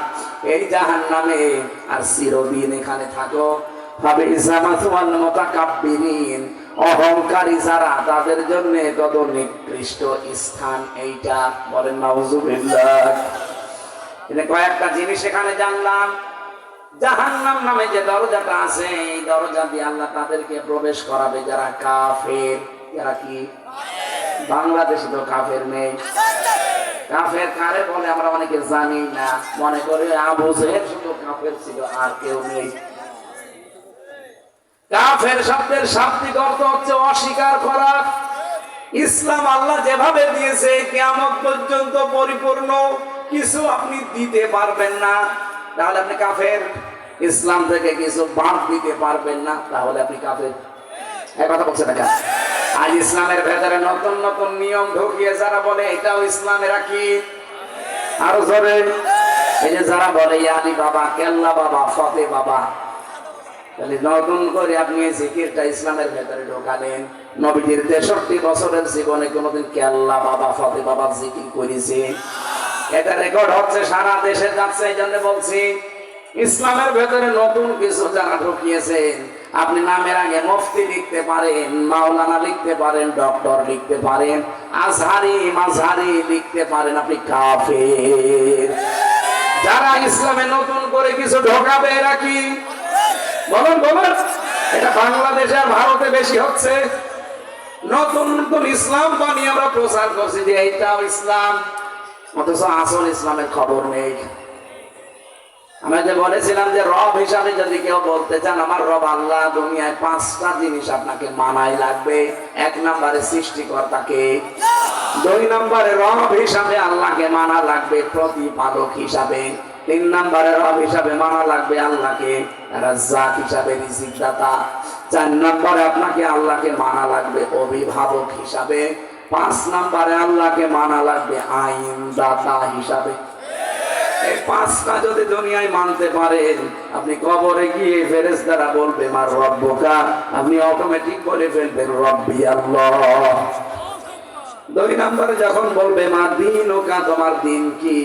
এই জাহান্নামে আর চিরদিন এখানে থাকো। ফাবিসা মাসওয়াল মুতাকাব্বিরিন, অহংকারী যারা তাদের জন্য কত নিকৃষ্ট স্থান এইটা। বলেন নাউযুবিল্লাহ। এটা কয়েকটা জিনিস এখানে জানলাম। জাহান্নাম নামে যে দরজাটা আছে, এই দরজা দিয়ে আল্লাহ তাদেরকে প্রবেশ করাবে যারা কাফের। যারা কি? বাংলাদেশে তো কাফের নেই। কাফের কারে বলে আমরা অনেকে জানি না, মনে করি আবু জেহেল শুধু কাফের ছিল আর কেউ নেই। কাফের শব্দের শাব্দিক অর্থ হচ্ছে অস্বীকার করা। ইসলাম আল্লাহ যেভাবে দিয়েছে কিয়ামত পর্যন্ত পরিপূর্ণ কিছু আপনি দিতে পারবেন না, তাহলে আপনি কাফের। ইসলাম থেকে কিছু বাদ দিতে পারবেন না, তাহলে আপনি কাফের। এই কথা বলছে না? আজ ইসলামের ভেতরে নতুন নতুন নিয়ম ঢুকিয়ে যারা বলে এটাও ইসলামের কি আরো জোরে, এই যে যারা বলে আলী বাবা, কেল্লা বাবা, ফতে বাবা, তাহলে নতুন করে আপনি এই জিকিরটা ইসলামের ভেতরে ঢোকালেন। নবীজির 63 বছরের জীবনে কোনোদিন কেল্লা বাবা, ফতে বাবা জিকির করেছে? এটা রেকর্ড হচ্ছে, সারা দেশে যাচ্ছে। এই জন্য বলছি ইসলামের ভেতরে নতুন কিছু যারা ঢুকিয়েছেন, আপনি নামের আগে মুফতি লিখতে পারেন, মাওলানা লিখতে পারেন, ডক্টর লিখতে পারেন, আজহারি মাঝহারি লিখতে পারেন, আপনি কাফের। যারা ইসলামে নতুন করে কিছু ঢোকাবে এরা কি? বলুন বলুন। এটা বাংলাদেশে আর ভারতে বেশি হচ্ছে। নতুন নতুন ইসলাম বানিয়ে আমরা প্রচার করছি যে এইটাও ইসলাম, অথচ আসল ইসলামের খবর নেই। আমি যে বলেছিলাম যে রব হিসাবে যদি কেউ বলতে চান আমার রব আল্লাহ, দুনিয়ায় 5টা জিনিস আপনাকে মানাই লাগবে। 1 নম্বরে সৃষ্টিকর্তাকে, 2 নম্বরে রব হিসাবে আল্লাহকে মানা লাগবে প্রতিপালক হিসাবে, 3 নম্বরে রব হিসাবে মানা লাগবে আল্লাহকে রাজ্জাক হিসাবে রিজিকদাতা, 4 নম্বরে আপনাকে আল্লাহকে মানা লাগবে অভিভাবক হিসাবে, 5 নম্বরে আল্লাহকে মানা লাগবে আইনদাতা হিসাবে। এই 5টা যদি দুনিয়ায় মানতে পারেন, আপনি কবরে গিয়ে ফেরেশতারা বলবে মার রব্বুকা, আপনি অটোমেটিক বলে ফেলবেন রব্বি আল্লাহ। 2 নম্বরে যখন বলবে মা দীনুকা, তোমার দিন কি?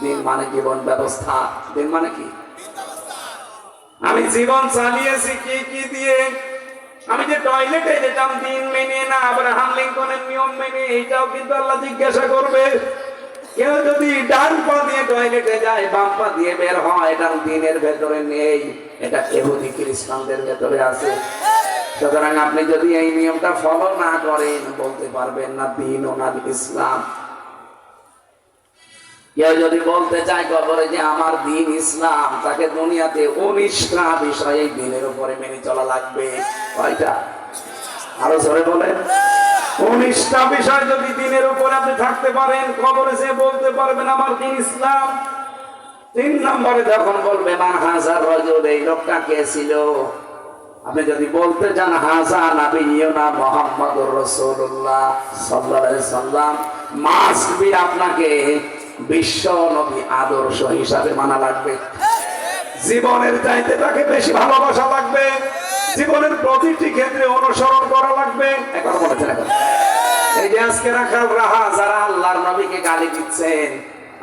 দিন মানে জীবন ব্যবস্থা। দিন মানে কি? আমি জীবন চালিয়েছি কি কি দিয়ে? আমি যে টয়লেটে যেতাম দিন মেনে না, আব্রাহাম লিঙ্কনের নিয়ম মেনে, এইটাও কিন্তু আল্লাহ জিজ্ঞাসা করবে। কেউ যদি ডান পা দিয়ে টয়লেটে যায়, বাম পা দিয়ে বের হয়, এটা দিনের ভেতরে নেই, এটা ইহুদি খ্রিস্টানদের ভেতরে আছে। সুতরাং আপনি যদি এই নিয়মটা ফলো না করেন, বলতে পারবেন না দিন ও না ইসলাম। কেউ যদি বলতে চায় কবরে যে আমার দিন ইসলাম, তাকে দুনিয়াতে 19টা বিষয় এই দিনের উপরে মেনে চলা লাগবে। কয়টা? আরো জোরে বলেন। 19টা বিষয় যদি দিনের উপরে আপনি থাকতে পারেন, কবরে সে বলতে পারবেন আমার দিন ইসলাম। 3 নম্বরে যখন বলবে মান হাজার রাজুল, এই লোকটা কে ছিল? আপনি যদি বলতে চান হাজা নাবিয়ুনা মুহাম্মাদুর রাসূলুল্লাহ সাল্লাল্লাহু আলাইহি সাল্লাম, মাস্ট বি আপনাকে বিশ্ব নবী আদর্শ হিসাবে মানা লাগবে। জীবনের চাইতে তাকে বেশি ভালোবাসা লাগবে, জীবনের প্রতিটি ক্ষেত্রে অনুসরণ করা লাগবে। কথা বলেছেন এখন। এই যে আজকে রাখাল রাহা যারা আল্লাহর নবীকে গালি দিচ্ছেন,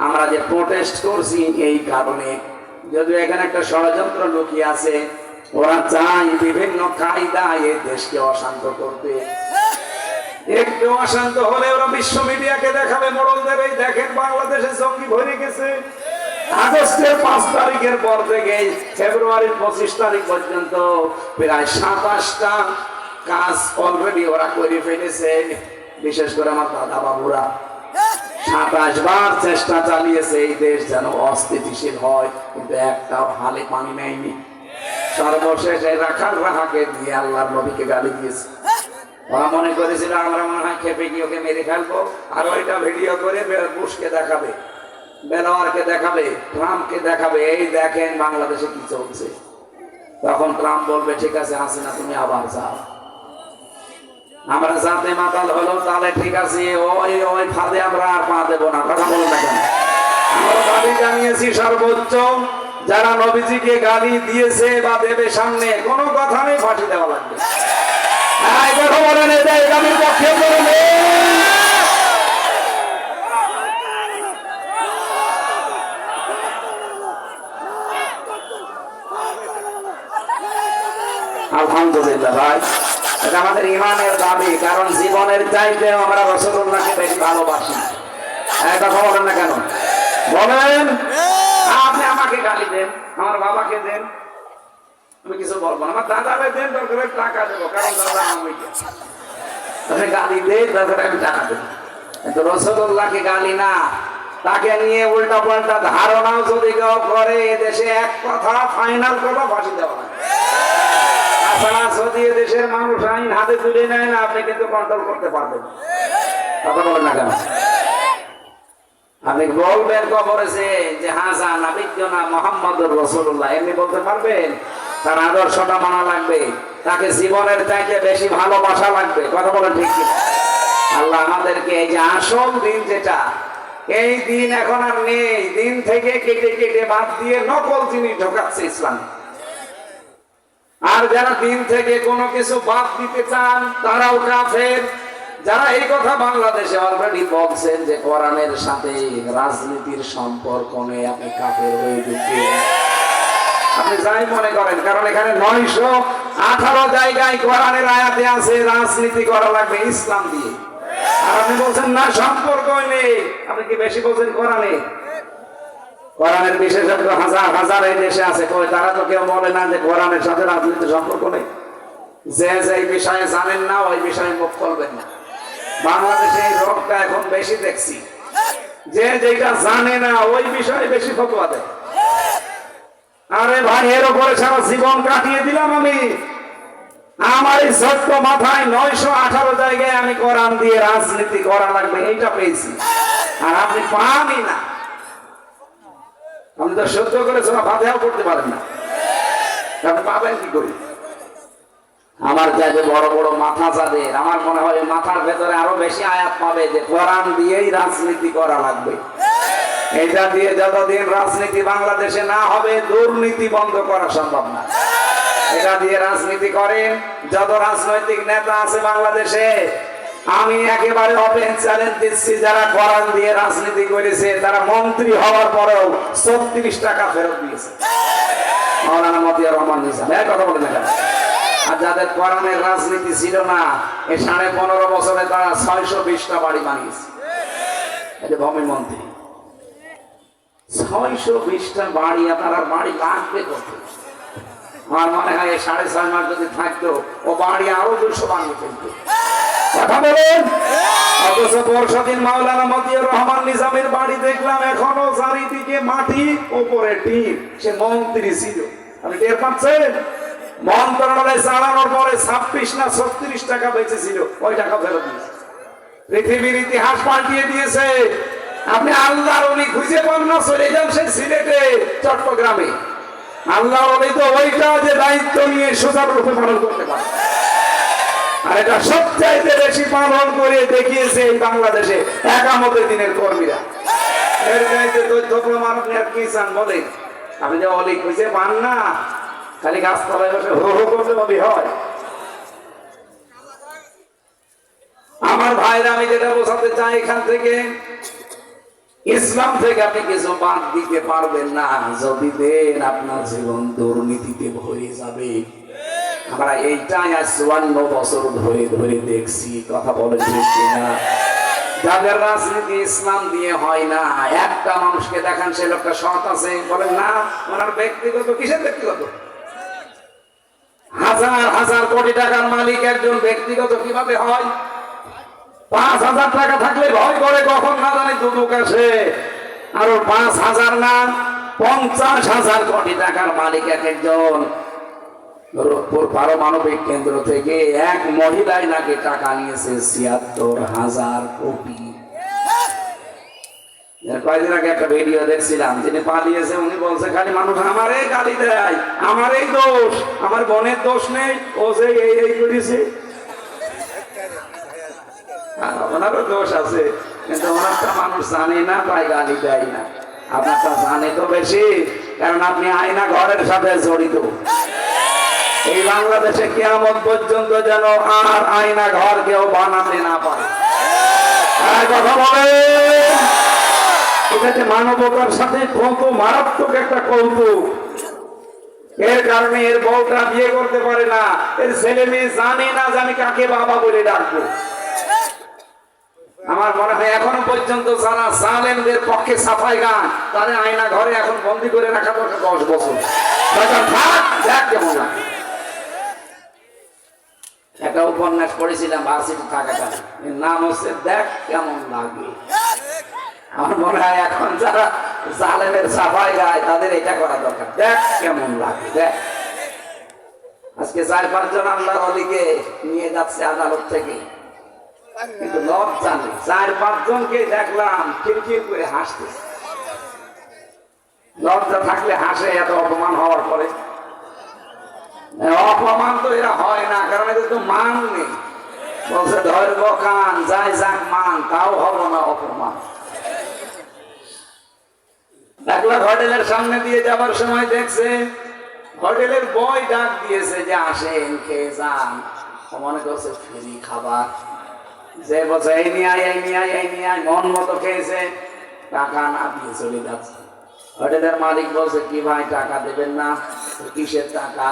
আমরা যে প্রোটেস্ট করছি এই কারণে, যদিও এখানে একটা ষড়যন্ত্র লুকিয়ে আছে। ওরা চায় বিভিন্ন কায়দায় এই দেশকে অশান্ত করতে। একটু অশান্ত হলে ওরা বিশ্ব মিডিয়াকে দেখাবে, মোড়লদের এই দেখেন বাংলাদেশে জঙ্গি ভরে গেছে। আগস্টের 5 তারিখের পর থেকে ফেব্রুয়ারির 25 তারিখ পর্যন্ত প্রায় 27টা কাজ অলরেডি ওরা করে ফেলেছে। বিশেষ করে আমার দাদা বাবুরা 27 বার চেষ্টা চালিয়েছে এই দেশ যেন অস্থিতিশীল হয়, কিন্তু একটাও হালে পানি নেয়নি। সর্বশেষ এই রাখাল রাহাকে দিয়ে আল্লাহর নবীকে গালি দিয়েছে। ওরা মনে করেছিল আমরা মনে হয় খেপে গিয়ে ওকে মেরে ফেলবো, আর ওইটা ভিডিও করে বুশকে দেখাবে, বেলাওয়ারকে দেখাবে, ট্রাম্পকে দেখাবে, এই দেখেন বাংলাদেশে কি চলছে। তখন ট্রাম্প বলবে ঠিক আছে হাসিনা তুমি আবার যাও। আমরা যাতে মাতাল হলো তাহলে ঠিক আছে, ওই ফাঁদে আমরা আর পা দেবো না। কথা বলুন না কেন? আমরা দাবি জানিয়েছি সর্বোচ্চ, যারা নবীজিকে গালি দিয়েছে বা দেবে সামনে, কোনো কথা নেই, ফাঁসি দেওয়া লাগবে। কথা বলেন, এটা ইসলামের পক্ষে বলেন। আলহামদুলিল্লাহ ভাই, এটা আমাদের ইমানের দাবি, কারণ জীবনের চাইতে আমরা রাসূলুল্লাহকে বেশি ভালোবাসি। কথা বলেন না কেন? বলেন। আপনি আমাকে গালি দেন, আমার বাবাকে দেন, আমি কিছু বলবো না। আমার দাদাকে দেন, দরকার টাকা দেবো, কারণ দাদা আমি গালি দেই, দরকার আমি টাকা দেবো। কিন্তু রাসূলুল্লাহকে গালি না, তাকে নিয়ে উল্টা পাল্টা ধারণাও যদি কেউ করে, এদেশে এক কথা ফাইনাল কথা ফাঁসি দেওয়া হয়। তাছাড়া যদি দেশের মানুষ আইন হাতে তুলে নেয় না, আপনি কিন্তু কন্ট্রোল করতে পারবেন। কথা বলেন না কেন? আপনি বলবেন কবরে যে হাসান আবিদ্যনা মোহাম্মদুর রাসূলুল্লাহ, এমনি বলতে পারবেন? তার আদর্শটা মানা লাগবে, তাকে জীবনের চাইতে বেশি ভালোবাসা লাগবে। কথা বলেন ঠিক কি? আল্লাহ আমাদেরকে এই যে আসল দিন, যেটা এই দিন এখন আর নেই, দিন থেকে কেটে কেটে বাদ দিয়ে নকল জিনিস ঢোকাচ্ছে ইসলাম। আর যারা দিন থেকে কোনো কিছু বাদ দিতে চান তারাও কাফের। যারা এই কথা বাংলাদেশে অলরেডি বলছেন যে কোরআনের সাথে রাজনীতির সম্পর্ক নেই, আপনি কাফের হয়ে যাবেন। আপনি যাই মনে করেন, কারণ এখানে 918 জায়গায় কোরআনের আয়াতে আছে রাজনীতি করা লাগবে ইসলাম দিয়ে। আর আপনি বলছেন না সম্পর্ক নেই, আপনি কি বেশি বলছেন? কোরআনের বিশেষজ্ঞ হাজার হাজার এই দেশে আছে, কই তারা তো কেউ বলে না যে কোরআনের সাথে রাজনীতির সম্পর্ক নেই। যে যে বিষয়ে জানেন না ওই বিষয়ে মুখ খুলবেন না। বাংলাদেশে এই রোগটা এখন বেশি দেখছি, যে যেটা জানে না ওই বিষয়ে বেশি ফতোয়া দেয়। আরে ভাই, এর উপরে সারা জীবন কাটিয়ে দিলাম আমি। আমার এই ছোট্ট মাথায় 918 জায়গায় আমি কোরআন দিয়ে রাজনীতি করা লাগবে এইটা পেয়েছি, আর আপনি পানই না। আপনি তো সহ্য করে ফাতিহাও করতে পারেন না, আপনি পাবেন কি করে? আমার চাইতে বড় বড় মাথা যাদের, আমার মনে হয় মাথার ভেতরে আরো বেশি আয়াত পাবে যে কোরআন দিয়েই রাজনীতি করা লাগবে। এটা দিয়ে যতদিন রাজনীতি বাংলাদেশে না হবে, দুর্নীতি বন্ধ করা সম্ভব না। এটা দিয়ে রাজনীতি করেন যত রাজনৈতিক নেতা আছে বাংলাদেশে, আমি একেবারে ওপেন চ্যালেঞ্জ দিচ্ছি, যারা কোরআন দিয়ে রাজনীতি করেছে তারা মন্ত্রী হওয়ার পরেও 36 টাকা ফেরত দিয়েছে। মাওলানা মতিয়ার রহমান নিজাম এই কথা বলে দেখা। আর যাদের কোরআনের রাজনীতি ছিল না, এই 15.5 বছরে তারা 620টা বাড়ি বানিয়েছে। এটা ভূমি মন্ত্রী 620টা বাড়ি, আপনার বাড়ি লাগবে কত? আমার মনে হয় 6.5 মাস যদি থাকতো ও বাড়ি আরো 200 বানিয়ে ফেলতো। কথা বলেন। অথচ পরশুদিন মাওলানা মতিয়ার রহমান নিজামের বাড়ি দেখলাম এখনো চারিদিকে মাটি, উপরে টিন। সে মন্ত্রী ছিল, আপনি টের পাচ্ছেন? মন্ত্রণালয় চালানোর পরে 26 না 36 টাকা বেঁচেছিল, ওই টাকা ফেরত দিয়েছে। পৃথিবীর ইতিহাস পাল্টিয়ে দিয়েছে। আপনি আল্লাহর ওলি খুঁজে পান না, চলে যান সেই সিলেটে, চট্টগ্রামে। আল্লাহর ওলি তো ওইটা যে দায়িত্ব নিয়ে সুচারুরূপে পালন করতে পারে। আর এটা সবচাইতে বেশি পালন করে দেখিয়েছে এই বাংলাদেশে একামতের দিনের কর্মীরা। এর চাইতে তথ্য প্রমাণ আপনি আর কি চান বলেন? আপনি যে ওলি খুঁজে পান না, খালি গাছতলায় বসে হো হো করলে বলি হয়? আমার ভাইরা, আমি যেটা বোঝাতে চাই, এখান থেকে ইসলাম থেকে আপনি কিছু বাদ দিতে পারবেন না। যদি দেন, আপনার জীবন দুর্নীতিতে ভরে যাবে। আমরা এইটাই আজ 54 বছর ধরে ধরে দেখছি। কথা বলে ঠিক না? যাদের রাজনীতি ইসলাম দিয়ে হয় না, একটা মানুষকে দেখান সে লোকটা সৎ আছে, বলেন না ওনার ব্যক্তিগত। কিসের ব্যক্তিগত? হাজার হাজার কোটি টাকার মালিক একজন ব্যক্তিগত কিভাবে হয়? 5,000 টাকা থাকলে ভয় করে কখন না জানি দুদুক আসে। আর 5,000 না 50,000 কোটি টাকার মালিক এক একজন। রূপপুর পারমাণবিক কেন্দ্র থেকে এক মহিলাই নাকি টাকা নিয়েছে 76,000 কোটি। কয়েকদিন আগে একটা ভিডিও দেখছিলাম, যিনি পালিয়েছে উনি বলছে খালি মানুষ আমারই গালি দেয়, আমারই দোষ, আমার বোনের দোষ নেই, ও যে এই করেছে। ওনারও দোষ আছে, কিন্তু ওনারটা মানুষ জানে না, তাই গালি দেয় না। আপনারটা জানে তো বেশি, কারণ আপনি আয়না ঘরের সাথে জড়িত। এই বাংলাদেশে কিয়ামত পর্যন্ত যেন আর আয়না ঘর কেউ বানাতে না পারে। কথা বলে, এটা যে মানবতার সাথে কত মারাত্মক একটা কৌতুক। এর কারণে এর বউটা বিয়ে করতে পারে না, এর ছেলে মেয়ে জানে না যে আমি কাকে বাবা বলে ডাকবো। আমার মনে হয় এখনো পর্যন্ত যারা জালেমদের পক্ষে সাফাই গান, তাদের আয়না ঘরে এখন বন্দি করে রাখা দরকার 10 বছর। দেখ কেমন লাগে। একটা উপন্যাস পড়েছিলাম ভার্সিটি থাকাকালীন, এর নাম হচ্ছে দেখ কেমন লাগে। আমার মনে হয় এখন যারা জালেমের সাফাই গায় তাদের এটা করা দরকার, দেখ কেমন লাগে। দেখ আজকে 4-5 জন আল্লাহর ওলিকে নিয়ে যাচ্ছে আদালত থেকে, কিন্তু লজ্জা নেই। 4-5 জনকে দেখলাম খিলখিল করে হাসতে। লজ্জা থাকলে হাসে এত অপমান হওয়ার পরে? অপমান তো এরা হয় না, কারণ এদের তো মান নেই। বলছে ধরব কান, যাই যাক মান, তাও হব না অপমান। একলা হোটেলের সামনে দিয়ে যাবার সময় দেখছে হোটেলের বয় ডাক দিয়েছে যে আসেন খেয়ে যান। মনে করছে ফ্রি খাবার, যে বলছে এই নিয়ে আয়, এই নিয়ে আয়, এই নিয়ে আয়, মন মতো খেয়েছে, টাকা না দিয়ে চলে যাচ্ছে। হোটেলের মালিক বলছে কি ভাই টাকা দেবেন না? কিসের টাকা?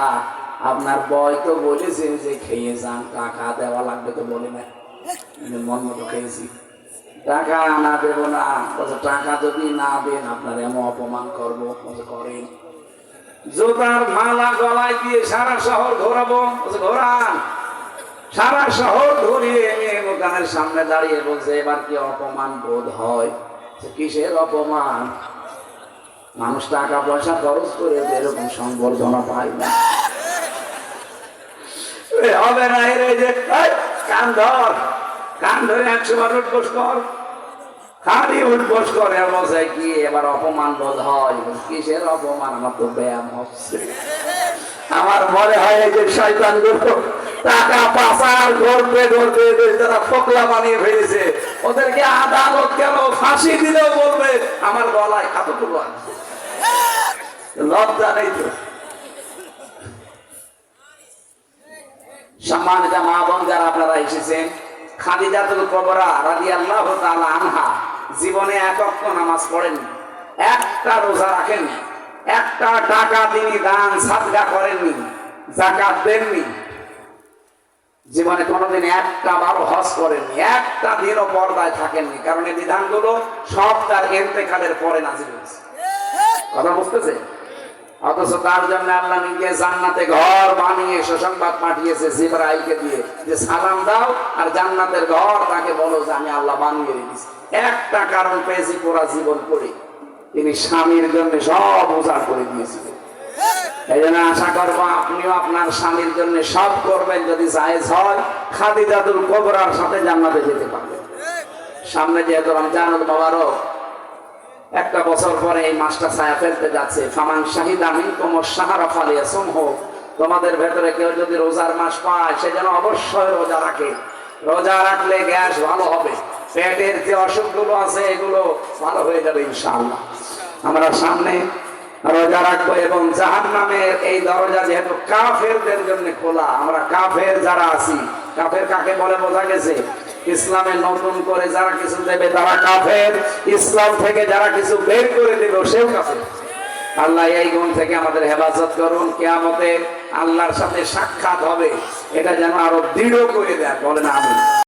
আপনার বয় তো বলেছেন যে খেয়ে যান, টাকা দেওয়া লাগবে তো বলে না, মন মতো খেয়েছি, টাকা না দেবো না। বলছে টাকা যদি না দেন আপনার এমন অপমান করবো। বলছে করেন। জুতার মালা গলায় দিয়ে সারা শহর ঘোরাবো। বলছে ঘোরান। সারা শহর ঘুরিয়ে এনে দোকানের সামনে দাঁড়িয়ে বলছে এবার কি অপমান বোধ হয়? কিসের অপমান? মানুষ টাকা পয়সা খরচ করে এরকম সংবর্ধনা পায় না। হবে না এর যে কান ধর, কান ধরে 100 বার উঠবোস কর, খালি উঠবোস করে। বলছে কি এবার অপমান বোধ হয়? কিসের অপমান? আমার তো ব্যায়াম হচ্ছে। আমার মনে হয় এই যে শয়তান গুলো টাকা পাচার করতে করতে যারা ফোকলা বানিয়ে ফেলেছে, ওদেরকে আদালত কেন ফাঁসি দিলেও বলবে আমার গলায় এতটুকু আছে। লজ্জা নেই তো? সম্মানিত মা বোন যারা আপনারা এসেছেন, খাদিজাতুল কুবরা রাদিয়াল্লাহু তাআলা আনহা জীবনে এক ওয়াক্ত নামাজ পড়েননি, একটা রোজা রাখেননি, একটা টাকা তিনি দান সাদকা করেননি, যাকাত দেননি, জীবনে কোনোদিন একটা বারো হজ করেননি, একটা দিনও পর্দায় থাকেননি। কারণ এই বিধানগুলো সব তার ইন্তেকালের পরে নাযিল হয়েছে। কথা বুঝতেছে? অথচ তার জন্য আল্লাহ নিজে জান্নাতে ঘর বানিয়ে সুসংবাদ পাঠিয়েছে জিবরাইলকে দিয়ে যে সালাম দাও আর জান্নাতের ঘর তাকে বলো যে আমি আল্লাহ বানিয়ে রেখেছি। একটা কারণ পেয়েছি পুরা জীবন করে, তিনি স্বামীর জন্য সব উজাড় করে দিয়েছিলেন। এই জন্য আশা করবো আপনিও আপনার স্বামীর জন্য সব করবেন, যদি জায়েজ হয় খাদিজাতুল কুবরার সাথে জান্নাতে যেতে পারবেন। সামনে যেহেতু রমজানুল মুবারক, একটা বছর পরে এই মাসটা ছায়া ফেলতে যাচ্ছে। ফামান শাহিদা মিনকুম আশ-শাহরা ফালিয়াসুমহু, তোমাদের ভেতরে কেউ যদি রোজার মাস পায় সে যেন অবশ্যই রোজা রাখে। রোজা রাখলে গ্যাস ভালো হবে, পেটের যে অসুখগুলো আছে এগুলো ভালো হয়ে যাবে ইনশাআল্লাহ। আমরা সামনে রোজা রাখবো এবং জাহান্নামের এই দরজা যেহেতু কাফেরদের জন্য খোলা, আমরা কাফের যারা আছি, কাফের কাকে বলে বোঝা গেছে? ইসলামে নতুন করে যারা কিছু দেবে তারা কাফের, ইসলাম থেকে যারা কিছু বের করে দেবে সেও কাফের। আল্লাহ এই গুণ থেকে আমাদের হেফাজত করুন। কিয়ামতে আল্লাহর সাথে সাক্ষাৎ হবে, এটা যেন আরো দৃঢ় করে দেন। বলেন আমিন।